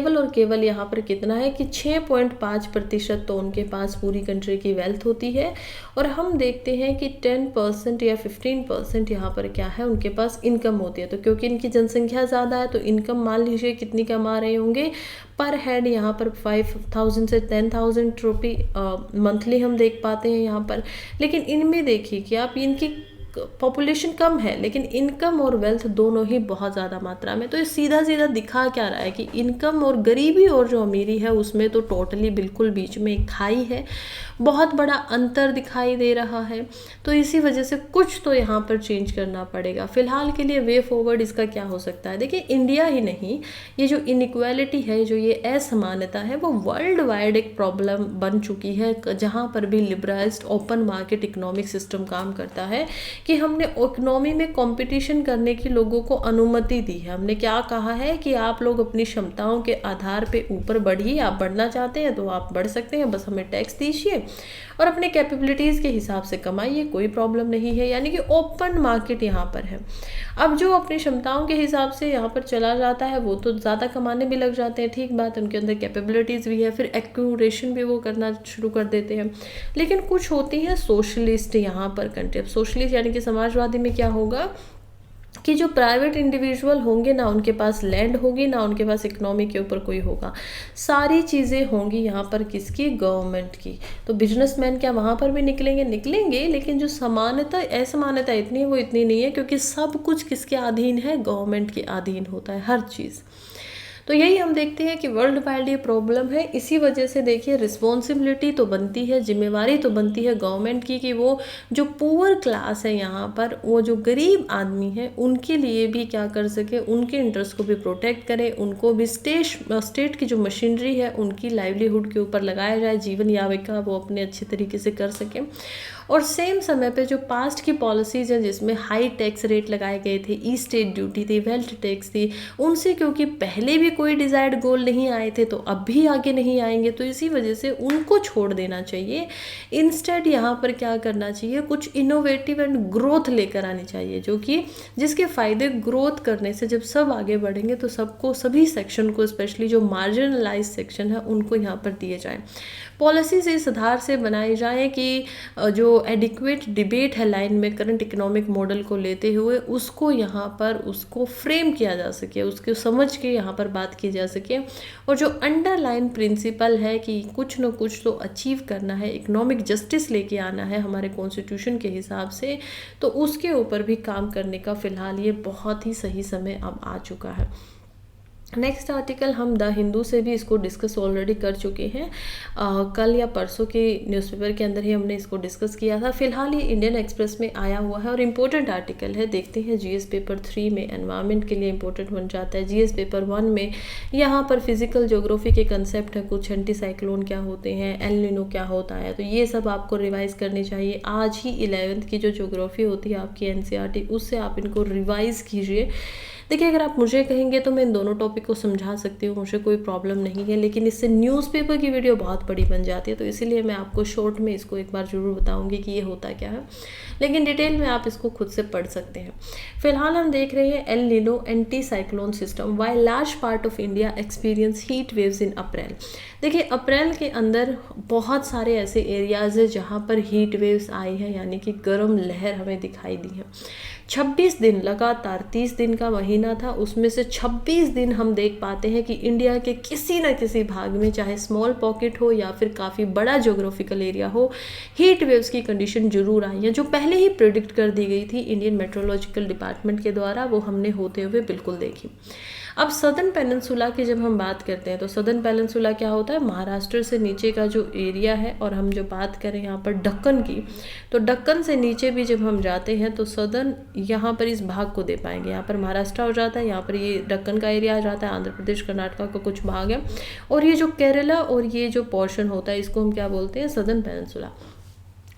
और केवल यहाँ पर कितना है कि 6.5% तो उनके पास पूरी कंट्री की वेल्थ होती है, और हम देखते हैं कि 10% या 15% यहाँ पर क्या है, उनके पास इनकम होती है। तो क्योंकि इनकी जनसंख्या ज़्यादा है तो इनकम मान लीजिए कितनी कमा रहे होंगे पर हेड, यहाँ पर 5,000 से 10,000 रुपये मंथली हम देख पाते हैं यहाँ पर। लेकिन इनमें देखिए कि आप इनकी पॉपुलेशन कम है लेकिन इनकम और वेल्थ दोनों ही बहुत ज़्यादा मात्रा में। तो ये सीधा सीधा दिखा क्या रहा है कि इनकम और गरीबी और जो अमीरी है उसमें तो टोटली बिल्कुल बीच में एक खाई है, बहुत बड़ा अंतर दिखाई दे रहा है। तो इसी वजह से कुछ तो यहाँ पर चेंज करना पड़ेगा। फिलहाल के लिए वे फॉरवर्ड इसका क्या हो सकता है, देखिए इंडिया ही नहीं, ये जो इनइक्वालिटी है, जो ये असमानता है, वो वर्ल्ड वाइड एक प्रॉब्लम बन चुकी है। जहाँ पर भी liberalised open market economic system काम करता है कि हमने इकोनॉमी में कंपटीशन करने की लोगों को अनुमति दी है। हमने क्या कहा है कि आप लोग अपनी क्षमताओं के आधार पे ऊपर बढ़िए, आप बढ़ना चाहते हैं तो आप बढ़ सकते हैं, बस हमें टैक्स दीजिए और अपने कैपेबिलिटीज़ के हिसाब से कमाइए, कोई प्रॉब्लम नहीं है। यानी कि ओपन मार्केट यहाँ पर है। अब जो अपनी क्षमताओं के हिसाब से यहाँ पर चला जाता है वो तो ज़्यादा कमाने भी लग जाते हैं, ठीक बात, उनके अंदर कैपेबिलिटीज़ भी है, फिर एक्यूरेशन भी वो करना शुरू कर देते हैं। लेकिन कुछ होती है सोशलिस्ट यहाँ पर कंट्री। अब सोशलिस्ट यानी कि समाजवादी में क्या होगा कि जो प्राइवेट इंडिविजुअल होंगे ना उनके पास लैंड होगी, ना उनके पास इकोनॉमी के ऊपर कोई होगा, सारी चीज़ें होंगी यहाँ पर किसकी, गवर्नमेंट की। तो बिजनेसमैन क्या वहाँ पर भी निकलेंगे, लेकिन जो समानता असमानता इतनी है वो इतनी नहीं है, क्योंकि सब कुछ किसके अधीन है, गवर्नमेंट के अधीन होता है हर चीज़। तो यही हम देखते हैं कि वर्ल्ड वाइड ये प्रॉब्लम है। इसी वजह से देखिए रिस्पॉन्सिबिलिटी तो बनती है, जिम्मेवारी तो बनती है गवर्नमेंट की कि वो जो पुअर क्लास है यहाँ पर, वो जो गरीब आदमी है उनके लिए भी क्या कर सके, उनके इंटरेस्ट को भी प्रोटेक्ट करे, उनको भी स्टेट की जो मशीनरी है उनकी लाइवलीहुड के ऊपर लगाया जाए, जीवन याविका वो अपने अच्छे तरीके से कर सकें। और सेम समय पे जो पास्ट की पॉलिसीज़ हैं जिसमें हाई टैक्स रेट लगाए गए थे, ई स्टेट ड्यूटी थी, वेल्थ टैक्स थी, उनसे क्योंकि पहले भी कोई डिज़ायर्ड गोल नहीं आए थे तो अब भी आगे नहीं आएंगे, तो इसी वजह से उनको छोड़ देना चाहिए। इंस्टेड यहाँ पर क्या करना चाहिए, कुछ इनोवेटिव एंड ग्रोथ लेकर आनी चाहिए, जो कि जिसके फ़ायदे ग्रोथ करने से जब सब आगे बढ़ेंगे तो सबको, सभी सेक्शन को, स्पेशली जो मार्जिनलाइज सेक्शन है उनको यहाँ पर दिए जाएँ। पॉलिसीज इस आधार से बनाई जाए कि जो एडिक्वेट डिबेट है लाइन में करंट इकोनॉमिक मॉडल को लेते हुए उसको यहाँ पर उसको फ्रेम किया जा सके, उसको समझ के यहाँ पर बात की जा सके, और जो अंडरलाइन प्रिंसिपल है कि कुछ न कुछ तो अचीव करना है, इकोनॉमिक जस्टिस लेके आना है हमारे कॉन्स्टिट्यूशन के हिसाब से, तो उसके ऊपर भी काम करने का फ़िलहाल ये बहुत ही सही समय अब आ चुका है। नेक्स्ट आर्टिकल हम द हिंदू से भी इसको डिस्कस ऑलरेडी कर चुके हैं, कल या परसों के न्यूज़पेपर के अंदर ही हमने इसको डिस्कस किया था। फिलहाल ये इंडियन एक्सप्रेस में आया हुआ है और इम्पोर्टेंट आर्टिकल है, देखते हैं। जीएस पेपर 3 में एनवायरनमेंट के लिए इम्पोर्टेंट बन जाता है। जीएस पेपर 1 में यहाँ पर फिजिकल ज्योग्राफी के कंसेप्ट है, कुछ एंटी साइक्लोन क्या होते हैं, एल नीनो क्या होता है, तो ये सब आपको रिवाइज करनी चाहिए। आज ही 11th की जो ज्योग्राफी होती है आपकी एनसीईआरटी, उससे आप इनको रिवाइज कीजिए। देखिए, अगर आप मुझे कहेंगे तो मैं इन दोनों टॉपिक को समझा सकती हूँ, मुझे कोई प्रॉब्लम नहीं है, लेकिन इससे न्यूज़पेपर की वीडियो बहुत बड़ी बन जाती है, तो इसीलिए मैं आपको शॉर्ट में इसको एक बार ज़रूर बताऊँगी कि ये होता क्या है, लेकिन डिटेल में आप इसको खुद से पढ़ सकते हैं। फिलहाल हम देख रहे हैं El Nino anti cyclone system, why large part of India experience heat waves in April. देखिए, अप्रैल के अंदर बहुत सारे ऐसे एरियाज़ हैं जहाँ पर हीट वेव्स आई हैं, यानी कि गर्म लहर हमें दिखाई दी है। 26 दिन लगातार, 30 दिन का महीना था, उसमें से 26 दिन हम देख पाते हैं कि इंडिया के किसी न किसी भाग में, चाहे स्मॉल पॉकेट हो या फिर काफ़ी बड़ा ज्योग्राफिकल एरिया हो, हीट वेव्स की कंडीशन जरूर आई है, जो पहले ही प्रिडिक्ट कर दी गई थी इंडियन मेट्रोलॉजिकल डिपार्टमेंट के द्वारा, वो हमने होते हुए बिल्कुल देखी। अब सदर्न पेनिनसुला की जब हम बात करते हैं तो सदर्न पेनिनसुला क्या होता है, महाराष्ट्र से नीचे का जो एरिया है, और हम जो बात करें यहाँ पर दक्कन की, तो दक्कन से नीचे भी जब हम जाते हैं तो सदर्न यहाँ पर इस भाग को दे पाएंगे। यहाँ पर महाराष्ट्र हो जाता है, यहाँ पर ये दक्कन का एरिया आ जाता है, आंध्र प्रदेश कर्नाटका का कुछ भाग है, और ये जो केरला और ये जो पोर्शन होता है इसको हम क्या बोलते हैं, सदर्न पेनिनसुला।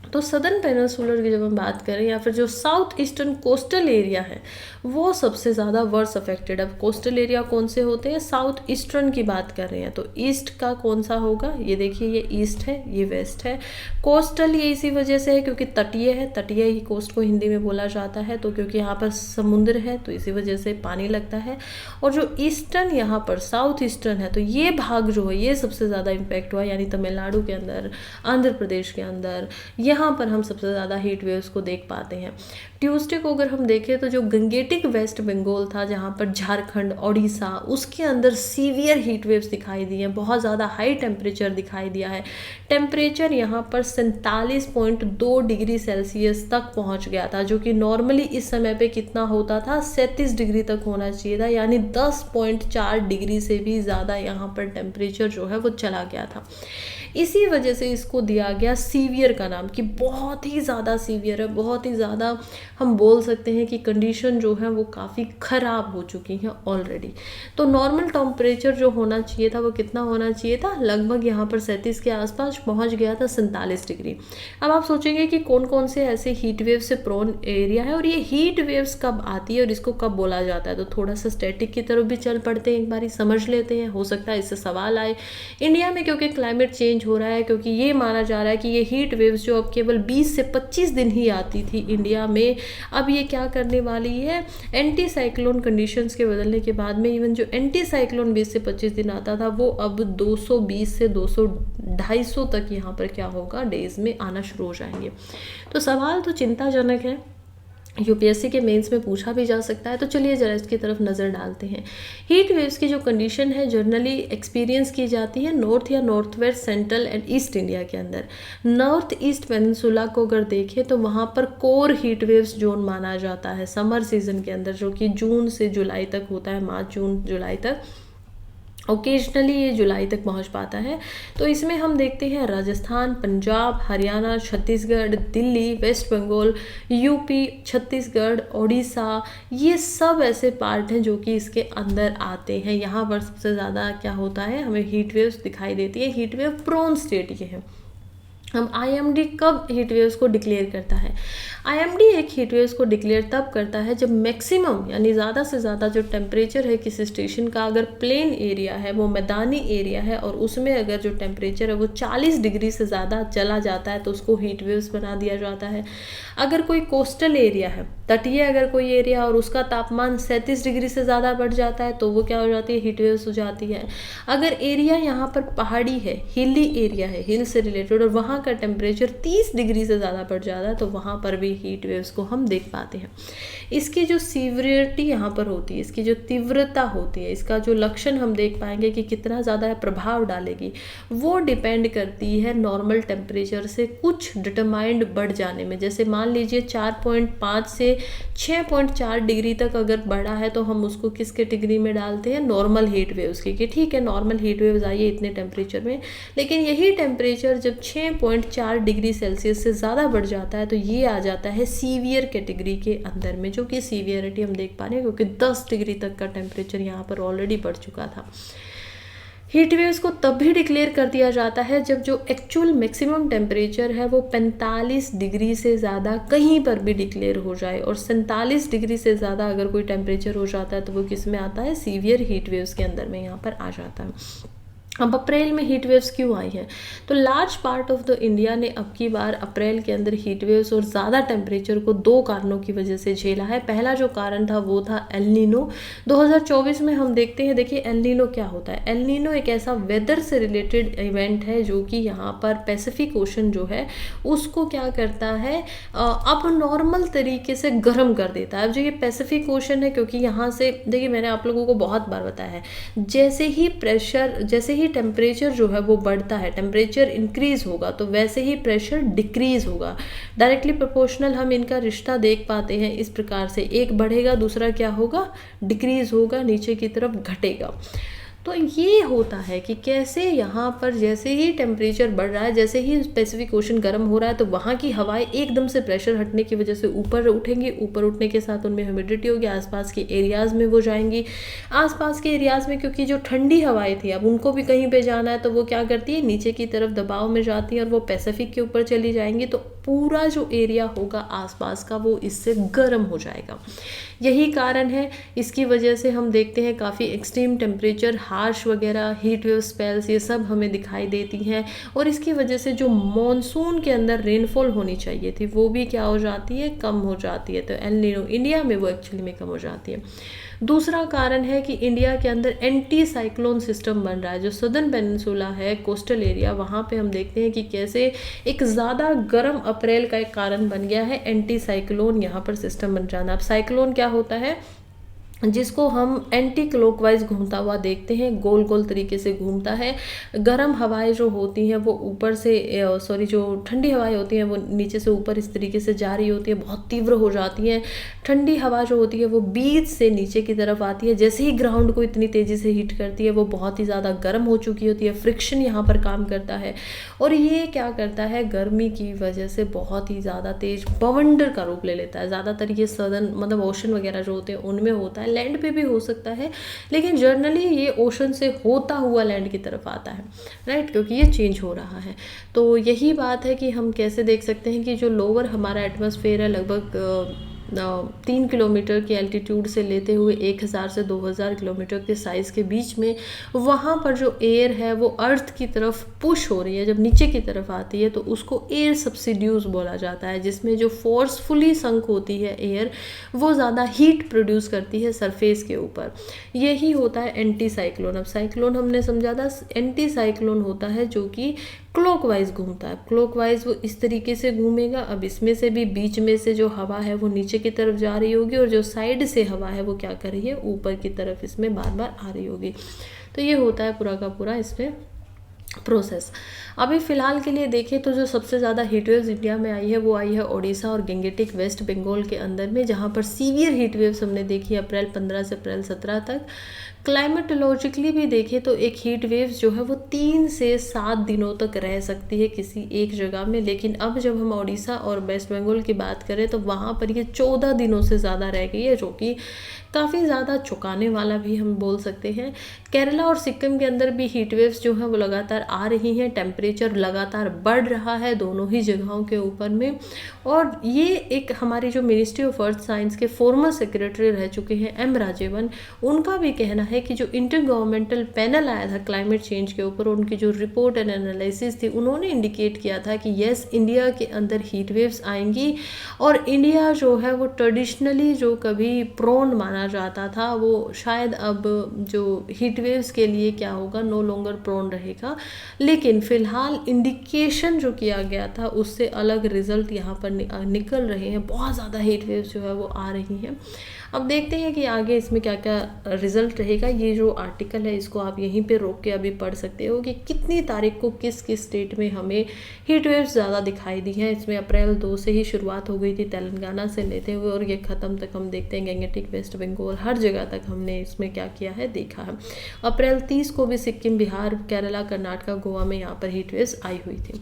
तो सदर्न पेनिनसुलर की जब हम बात करें, या फिर जो साउथ ईस्टर्न कोस्टल एरिया है वो सबसे ज़्यादा वर्स अफेक्टेड। अब कोस्टल एरिया कौन से होते हैं, साउथ ईस्टर्न की बात कर रहे हैं, तो ईस्ट का कौन सा होगा, ये देखिए, ये ईस्ट है, ये वेस्ट है। कोस्टल ये इसी वजह से है क्योंकि तटीय है, तटीय ही कोस्ट को हिंदी में बोला जाता है, तो क्योंकि यहाँ पर समुद्र है तो इसी वजह से पानी लगता है। और जो ईस्टर्न यहाँ पर साउथ ईस्टर्न है, तो ये भाग जो है ये सबसे ज़्यादा इम्पैक्ट हुआ, यानी तमिलनाडु के अंदर, आंध्र प्रदेश के अंदर, यहाँ पर हम सबसे ज़्यादा हीट वेव्स को देख पाते हैं। ट्यूसडे को अगर हम देखें तो जो गंगेटिक वेस्ट बंगाल था, जहाँ पर झारखंड, ओडिशा, उसके अंदर सीवियर हीट वेव्स दिखाई दी हैं, बहुत ज़्यादा हाई टेम्परेचर दिखाई दिया है। टेम्परेचर यहाँ पर 47.2 डिग्री सेल्सियस तक पहुँच गया था, जो कि नॉर्मली इस समय पे कितना होता था, 37 डिग्री तक होना चाहिए था, यानी 10.4 डिग्री से भी ज़्यादा यहाँ पर टेम्परेचर जो है वो चला गया था। इसी वजह से इसको दिया गया सीवियर का नाम, कि बहुत ही ज़्यादा सीवियर है, बहुत ही ज़्यादा हम बोल सकते हैं कि कंडीशन जो है वो काफ़ी ख़राब हो चुकी है ऑलरेडी। तो नॉर्मल टेम्परेचर जो होना चाहिए था वो कितना होना चाहिए था, लगभग यहाँ पर 37 के आसपास पहुँच गया था, 47 डिग्री। अब आप सोचेंगे कि कौन कौन से ऐसे हीट वेव से प्रोन एरिया है और ये हीट वेव्स कब आती है और इसको कब बोला जाता है, तो थोड़ा सा स्टैटिक की तरफ भी चल पड़ते हैं, एक बारी समझ लेते हैं, हो सकता है इससे सवाल आए। इंडिया में क्योंकि क्लाइमेट चेंज हो रहा है, क्योंकि ये माना जा रहा है कि ये हीट वेव्स जो अब केवल 20 से 25 दिन ही आती थी इंडिया में, अब ये क्या करने वाली है, एंटी साइक्लोन कंडीशंस के बदलने के बाद में इवन जो एंटी साइक्लोन 20 से 25 दिन आता था वो अब 220 से 200-250 तक यहाँ पर क्या होगा, डेज में आना शुरू हो जाएंगे। तो सवाल तो चिंताजनक है, यूपीएससी के मेंस में पूछा भी जा सकता है। तो चलिए जरा इसकी तरफ नज़र डालते हैं। हीट वेव्स की जो कंडीशन है जनरली एक्सपीरियंस की जाती है नॉर्थ या north west, central and east India के अंदर। नॉर्थ ईस्ट पेनिनसुला को अगर देखें तो वहाँ पर कोर हीट वेव्स जोन माना जाता है समर सीजन के अंदर, जो कि जून से जुलाई तक होता है, मार्च जून जुलाई तक, ओकेजनली ये जुलाई तक पहुंच पाता है। तो इसमें हम देखते हैं राजस्थान, पंजाब, हरियाणा, छत्तीसगढ़, दिल्ली, वेस्ट बंगाल, यूपी, छत्तीसगढ़, ओडिशा, ये सब ऐसे पार्ट हैं जो कि इसके अंदर आते हैं। यहाँ पर सबसे ज़्यादा क्या होता है, हमें हीट वेव्स दिखाई देती है, हीट वेव प्रोन स्टेट ये है। हम आईएमडी कब हीट वेव्स को डिक्लेयर करता है? आईएमडी एक हीट वेव्स को डिक्लेयर तब करता है जब मैक्सिमम यानी ज़्यादा से ज़्यादा जो टेम्परेचर है किसी स्टेशन का, अगर प्लेन एरिया है, वो मैदानी एरिया है और उसमें अगर जो टेम्परेचर है वो 40 डिग्री से ज़्यादा चला जाता है तो उसको हीट वेव्स बना दिया जाता है। अगर कोई कोस्टल एरिया है, तटीय अगर कोई एरिया और उसका तापमान 37 डिग्री से ज़्यादा बढ़ जाता है तो वो क्या हो जाती है? हीट वेव्स हो जाती है। अगर एरिया यहाँ पर पहाड़ी है, हिली एरिया है, हिल से रिलेटेड, और वहाँ का टेम्परेचर 30 डिग्री से ज़्यादा बढ़ जाता है तो वहाँ पर भी हीट वेव्स को हम देख पाते हैं। इसकी जो सीवियरिटी यहाँ पर होती है, इसकी जो तीव्रता होती है, इसका जो लक्षण हम देख पाएंगे कि कितना ज़्यादा प्रभाव डालेगी, वो डिपेंड करती है नॉर्मल टेम्परेचर से कुछ डिटरमाइंड बढ़ जाने में। जैसे मान लीजिए 4.5 से 6.4 डिग्री तक अगर बढ़ा है तो हम उसको किस कैटेगरी में डालते हैं? नॉर्मल हीट वेव्स की, कि ठीक है नॉर्मल हीट वेव्स आई है इतने टेम्परेचर में, लेकिन यही टेम्परेचर जब 6.4 डिग्री सेल्सियस से ज़्यादा बढ़ जाता है तो ये आ जाता है सीवियर कैटेगरी के अंदर में, जो कि सीवियरिटी हम देख पा रहे हैं क्योंकि 10 डिग्री तक का टेम्परेचर यहाँ पर ऑलरेडी बढ़ चुका था। हीट वेव्स को तब भी डिक्लेयर कर दिया जाता है जब जो एक्चुअल मैक्सिमम टेम्परेचर है वो 45 डिग्री से ज़्यादा कहीं पर भी डिक्लेयर हो जाए, और 47 डिग्री से ज़्यादा अगर कोई टेम्परेचर हो जाता है तो वो किस में आता है? सीवियर हीट वेव्स के अंदर में यहाँ पर आ जाता है। अब अप्रैल में हीट वेव्स क्यों आई हैं? तो large part of the India ने अब की बार अप्रैल के अंदर हीट वेव्स और ज़्यादा टेम्परेचर को 2 कारणों की वजह से झेला है। पहला जो कारण था वो था एल नीनो। 2024 में हम देखते हैं, देखिए एल नीनो क्या होता है। एल नीनो एक ऐसा वेदर से रिलेटेड इवेंट है जो कि यहाँ पर पैसिफिक ओशन जो है उसको क्या करता है, अब नॉर्मल तरीके से गर्म कर देता है। अब जो ये पैसिफिक ओशन है, क्योंकि यहाँ से देखिए मैंने आप लोगों को बहुत बार बताया है, जैसे ही टेम्परेचर जो है वो बढ़ता है, टेम्परेचर इंक्रीज होगा तो वैसे ही प्रेशर डिक्रीज होगा। डायरेक्टली प्रोपोर्शनल हम इनका रिश्ता देख पाते हैं इस प्रकार से, एक बढ़ेगा दूसरा क्या होगा? डिक्रीज होगा, नीचे की तरफ घटेगा। तो ये होता है कि कैसे यहाँ पर जैसे ही टेम्परेचर बढ़ रहा है, जैसे ही पैसिफिक ओशन गर्म हो रहा है तो वहाँ की हवाएं एकदम से प्रेशर हटने की वजह से ऊपर उठेंगी, ऊपर उठने के साथ उनमें ह्यूमिडिटी होगी, आसपास के एरियाज़ में वो जाएंगी। आसपास के एरियाज़ में क्योंकि जो ठंडी हवाएं थी अब उनको भी कहीं पे जाना है तो वो क्या करती है? नीचे की तरफ दबाव में जाती है और वो पैसिफिक के ऊपर चली जाएंगी, तो पूरा जो एरिया होगा आसपास का वो इससे गर्म हो जाएगा। यही कारण है, इसकी वजह से हम देखते हैं काफ़ी एक्सट्रीम टेम्परेचर, हार्श वगैरह हीट वेव स्पेल्स ये सब हमें दिखाई देती हैं, और इसकी वजह से जो मॉनसून के अंदर रेनफॉल होनी चाहिए थी वो भी क्या हो जाती है? कम हो जाती है। तो एल नीनो इंडिया में वो एक्चुअली में कम हो जाती है। दूसरा कारण है कि इंडिया के अंदर एंटी साइक्लोन सिस्टम बन रहा है। जो सदर्न पेनिनसुला है, कोस्टल एरिया, वहाँ पे हम देखते हैं कि कैसे एक ज़्यादा गर्म अप्रैल का एक कारण बन गया है एंटी साइक्लोन यहाँ पर सिस्टम बन जाना। अब साइक्लोन क्या होता है? जिसको हम एंटी क्लॉकवाइज घूमता हुआ देखते हैं, गोल गोल तरीके से घूमता है। गर्म हवाएं जो होती हैं वो ऊपर से जो ठंडी हवाएं होती हैं वो नीचे से ऊपर इस तरीके से जा रही होती है, बहुत तीव्र हो जाती हैं। ठंडी हवा जो होती है वो बीच से नीचे की तरफ आती है, जैसे ही ग्राउंड को इतनी तेज़ी से हीट करती है वो बहुत ही ज़्यादा गर्म हो चुकी होती है, फ्रिक्शन यहाँ पर काम करता है, और ये क्या करता है? गर्मी की वजह से बहुत ही ज़्यादा तेज बवंडर का रूप ले लेता है। ज़्यादातर ये सदर्न मतलब ओशन वगैरह जो होते हैं उनमें होता है, लैंड पे भी हो सकता है, लेकिन जनरली ये ओशन से होता हुआ लैंड की तरफ आता है, राइट, क्योंकि ये चेंज हो रहा है। तो यही बात है कि हम कैसे देख सकते हैं कि जो लोअर हमारा एटमॉस्फेयर है, लगभग 3 किलोमीटर की एल्टीट्यूड से लेते हुए 1000 से 2000 किलोमीटर के साइज़ के बीच में, वहाँ पर जो एयर है वो अर्थ की तरफ पुश हो रही है, जब नीचे की तरफ आती है तो उसको एयर सब्सिड्यूस बोला जाता है, जिसमें जो फोर्सफुली संक होती है एयर वो ज़्यादा हीट प्रोड्यूस करती है सरफेस के ऊपर। यही होता है एंटी साइक्लोन। अब साइक्लोन हमने समझा था, एंटी साइक्लोन होता है जो कि क्लॉकवाइज घूमता है। क्लॉकवाइज वो इस तरीके से घूमेगा। अब इसमें से भी बीच में से जो हवा है वो नीचे की तरफ जा रही होगी, और जो साइड से हवा है वो क्या कर रही है? ऊपर की तरफ इसमें बार बार आ रही होगी। तो ये होता है पूरा का पूरा इसमें प्रोसेस। अभी फ़िलहाल के लिए देखें तो जो सबसे ज़्यादा हीट वेव्स इंडिया में आई है वो आई है ओडिशा और गंगेटिक वेस्ट बंगाल के अंदर में, जहाँ पर सीवियर हीट वेव्स हमने देखी अप्रैल 15 से अप्रैल 17 तक। क्लाइमेटोलॉजिकली भी देखें तो एक हीट वेव्स जो है वो 3 से 7 दिनों तक रह सकती है किसी एक जगह में, लेकिन अब जब हम ओडिशा और वेस्ट बंगाल की बात करें तो वहाँ पर ये 14 दिनों से ज़्यादा रह गई है, जो कि काफ़ी ज़्यादा चौंकाने वाला भी हम बोल सकते हैं। केरला और सिक्किम के अंदर भी हीट वेव्स जो है वो लगातार लगातार आ रही हैं, टेम्परेचर लगातार बढ़ रहा है दोनों ही जगहों के ऊपर में। और ये एक हमारी जो मिनिस्ट्री ऑफ अर्थ साइंस के फॉर्मर सेक्रेटरी रह चुके हैं एम राजीवन, उनका भी कहना है कि जो इंटर गवर्नमेंटल पैनल आया था क्लाइमेट चेंज के ऊपर, उनकी जो रिपोर्ट एंड एनालिसिस थी, उन्होंने इंडिकेट किया था कि यस, इंडिया के अंदर हीट वेव्स आएंगी। और इंडिया जो है वो ट्रेडिशनली जो कभी प्रोन माना जाता था, वो शायद अब जो हीट वेव्स के लिए क्या होगा, नो लॉन्गर प्रोन रहेगा। लेकिन फिलहाल इंडिकेशन जो किया गया था उससे अलग रिजल्ट यहाँ पर निकल रहे हैं। बहुत ज़्यादा हीट वेव्स जो है वो आ रही हैं। अब देखते हैं कि आगे इसमें क्या क्या रिजल्ट रहेगा। ये जो आर्टिकल है इसको आप यहीं पे रोक के अभी पढ़ सकते हो कि कितनी तारीख को किस किस स्टेट में हमें हीट वेव्स ज़्यादा दिखाई दी हैं। इसमें अप्रैल 2 से ही शुरुआत हो गई थी तेलंगाना से लेते हुए, और ये ख़त्म तक हम देखते हैं गैंगेटिक, वेस्ट बंगाल, हर जगह तक हमने इसमें क्या किया है देखा है। अप्रैल 30 को भी सिक्किम, बिहार, केरला, कर्नाटका, गोवा में यहाँ पर हीट वेव्स आई हुई थी।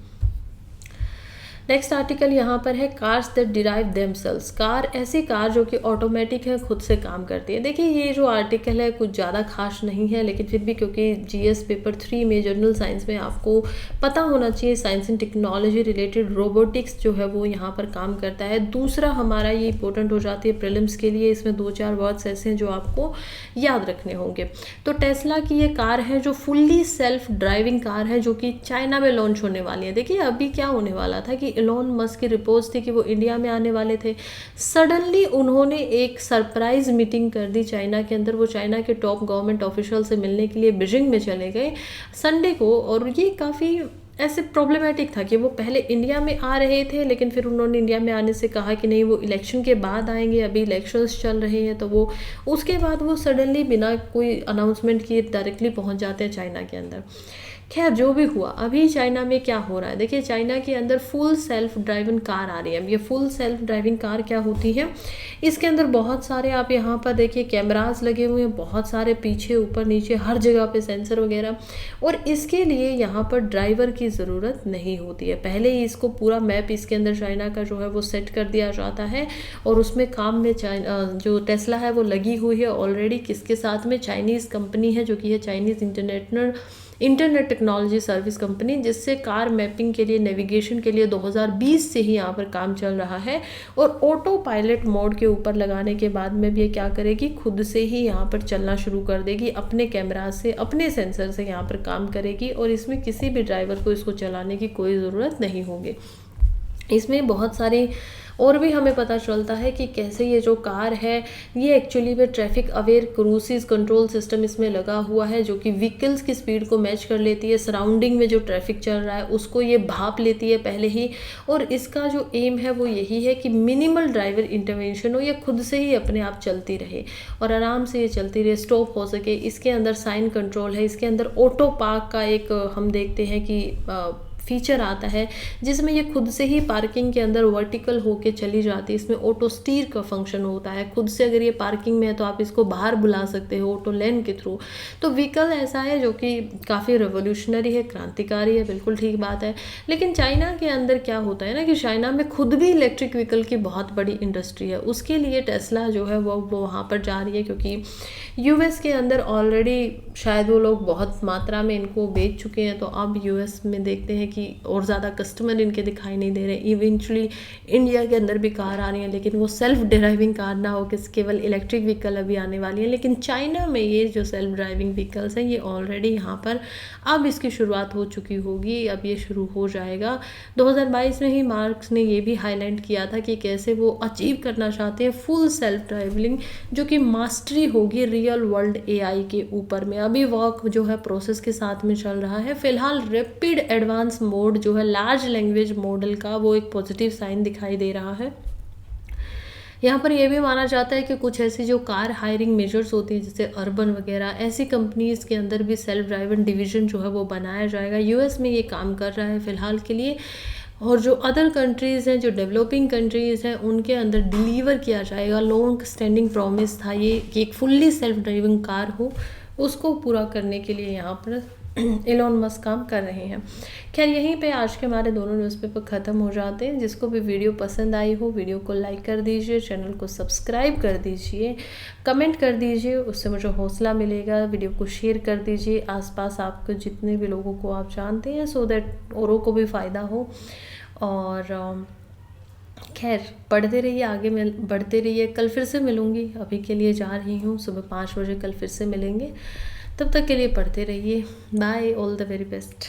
नेक्स्ट आर्टिकल यहाँ पर है cars that derive themselves. Car, ऐसी कार जो कि ऑटोमेटिक है, खुद से काम करती है। देखिए ये जो आर्टिकल है कुछ ज़्यादा खास नहीं है, लेकिन फिर भी क्योंकि जीएस पेपर 3 में जनरल साइंस में आपको पता होना चाहिए, science and technology related robotics जो है वो यहाँ पर काम करता है। दूसरा हमारा ये इंपॉर्टेंट हो जाती है प्रीलिम्स के लिए, इसमें 2-4 वर्ड्स ऐसे हैं जो आपको याद रखने होंगे। तो टेस्ला की ये कार है जो फुल्ली सेल्फ ड्राइविंग कार है, जो कि चाइना में लॉन्च होने वाली है। देखिए अभी क्या होने वाला था कि इलॉन मस्क की रिपोर्ट्स थी कि वो इंडिया में आने वाले थे। सडनली उन्होंने एक सरप्राइज मीटिंग कर दी चाइना के अंदर। वो चाइना के टॉप गवर्नमेंट ऑफिशियल से मिलने के लिए बीजिंग में चले गए संडे को, और ये काफ़ी ऐसे प्रॉब्लमेटिक था कि वो पहले इंडिया में आ रहे थे, लेकिन फिर उन्होंने इंडिया में आने से कहा कि नहीं वो इलेक्शन के बाद आएंगे, अभी इलेक्शंस चल रहे हैं। तो वो उसके बाद वो सडनली बिना कोई अनाउंसमेंट किए डायरेक्टली पहुंच जाते हैं चाइना के अंदर। खैर जो भी हुआ, अभी चाइना में क्या हो रहा है देखिए, चाइना के अंदर फुल सेल्फ ड्राइविंग कार आ रही है। अब ये फुल सेल्फ ड्राइविंग कार क्या होती है, इसके अंदर बहुत सारे आप यहाँ पर देखिए कैमरास लगे हुए हैं, बहुत सारे पीछे ऊपर नीचे हर जगह पे सेंसर वगैरह, और इसके लिए यहाँ पर ड्राइवर की ज़रूरत नहीं होती है। पहले ही इसको पूरा मैप इसके अंदर चाइना का जो है वो सेट कर दिया जाता है, और उसमें काम में चाइना जो टेस्ला है वो लगी हुई है ऑलरेडी। किसके साथ में, चाइनीज़ कंपनी है जो कि है Chinese internet technology service company, जिससे कार मैपिंग के लिए, नेविगेशन के लिए 2020 से ही यहाँ पर काम चल रहा है। और ऑटो पायलट मोड के ऊपर लगाने के बाद में भी ये क्या करेगी, खुद से ही यहाँ पर चलना शुरू कर देगी, अपने कैमरा से, अपने सेंसर से यहाँ पर काम करेगी, और इसमें किसी भी ड्राइवर को इसको चलाने की कोई ज़रूरत नहीं होगी। इसमें बहुत सारी और भी हमें पता चलता है कि कैसे ये जो कार है ये एक्चुअली में traffic aware cruise control system इसमें लगा हुआ है, जो कि व्हीकल्स की स्पीड को मैच कर लेती है। सराउंडिंग में जो ट्रैफिक चल रहा है उसको ये भाप लेती है पहले ही, और इसका जो एम है वो यही है कि मिनिमल ड्राइवर इंटरवेंशन हो, ये खुद से ही अपने आप चलती रहे और आराम से ये चलती रहे, स्टॉप हो सके। इसके अंदर साइन कंट्रोल है, इसके अंदर ऑटो पार्क का एक हम देखते हैं कि फीचर आता है, जिसमें ये खुद से ही पार्किंग के अंदर वर्टिकल होके चली जाती है। इसमें ऑटो स्टीर का फंक्शन होता है, खुद से अगर ये पार्किंग में है तो आप इसको बाहर बुला सकते हो ऑटो लेन के थ्रू। तो व्हीकल ऐसा है जो कि काफ़ी रेवोल्यूशनरी है, क्रांतिकारी है, बिल्कुल ठीक बात है। लेकिन चाइना के अंदर क्या होता है ना कि चाइना में खुद भी इलेक्ट्रिक व्हीकल की बहुत बड़ी इंडस्ट्री है। उसके लिए टेस्ला जो है वो वहाँ पर जा रही है, क्योंकि यूएस के अंदर ऑलरेडी शायद वो लोग बहुत मात्रा में इनको बेच चुके हैं। तो अब यूएस में देखते हैं कि और ज़्यादा कस्टमर इनके दिखाई नहीं दे रहे। इवेंचुअली इंडिया के अंदर भी कार आ रही है, लेकिन वो सेल्फ ड्राइविंग कार ना हो कि केवल इलेक्ट्रिक व्हीकल अभी आने वाली है। लेकिन चाइना में ये जो सेल्फ ड्राइविंग व्हीकल्स हैं ये ऑलरेडी यहाँ पर अब इसकी शुरुआत हो चुकी होगी, अब ये शुरू हो जाएगा। 2022 में ही मार्क्स ने ये भी हाईलाइट किया था कि कैसे वो अचीव करना चाहते हैं फुल सेल्फ ड्राइविंग, जो कि मास्टरी होगी रियल वर्ल्ड एआई के ऊपर में। अभी वर्क जो है प्रोसेस के साथ में चल रहा है। फिलहाल रैपिड एडवांस मोड जो है लार्ज लैंग्वेज मॉडल का, वो एक पॉजिटिव साइन दिखाई दे रहा है। यहाँ पर यह भी माना जाता है कि कुछ ऐसी जो कार हायरिंग मेजर्स होती हैं जैसे अर्बन वगैरह, ऐसी कंपनीज के अंदर भी सेल्फ ड्राइविंग डिवीजन जो है वो बनाया जाएगा। यूएस में ये काम कर रहा है फिलहाल के लिए, और जो अदर कंट्रीज़ हैं, जो डेवलपिंग कंट्रीज़ हैं, उनके अंदर डिलीवर किया जाएगा। लॉन्ग स्टैंडिंग प्रॉमिस था ये कि एक फुल्ली सेल्फ ड्राइविंग कार हो, उसको पूरा करने के लिए यहाँ पर एलोन मस्क काम कर रहे हैं। खैर यहीं पे आज के हमारे दोनों न्यूज़पेपर ख़त्म हो जाते हैं। जिसको भी वीडियो पसंद आई हो वीडियो को लाइक कर दीजिए, चैनल को सब्सक्राइब कर दीजिए, कमेंट कर दीजिए, उससे मुझे हौसला मिलेगा। वीडियो को शेयर कर दीजिए आसपास आपके जितने भी लोगों को आप जानते हैं, सो दैट औरों को भी फ़ायदा हो। और खैर पढ़ते रहिए, आगे बढ़ते रहिए। कल फिर से मिलूँगी, अभी के लिए जा रही हूँ, सुबह 5 बजे कल फिर से मिलेंगे। तब तक के लिए पढ़ते रहिए। Bye, all the very best.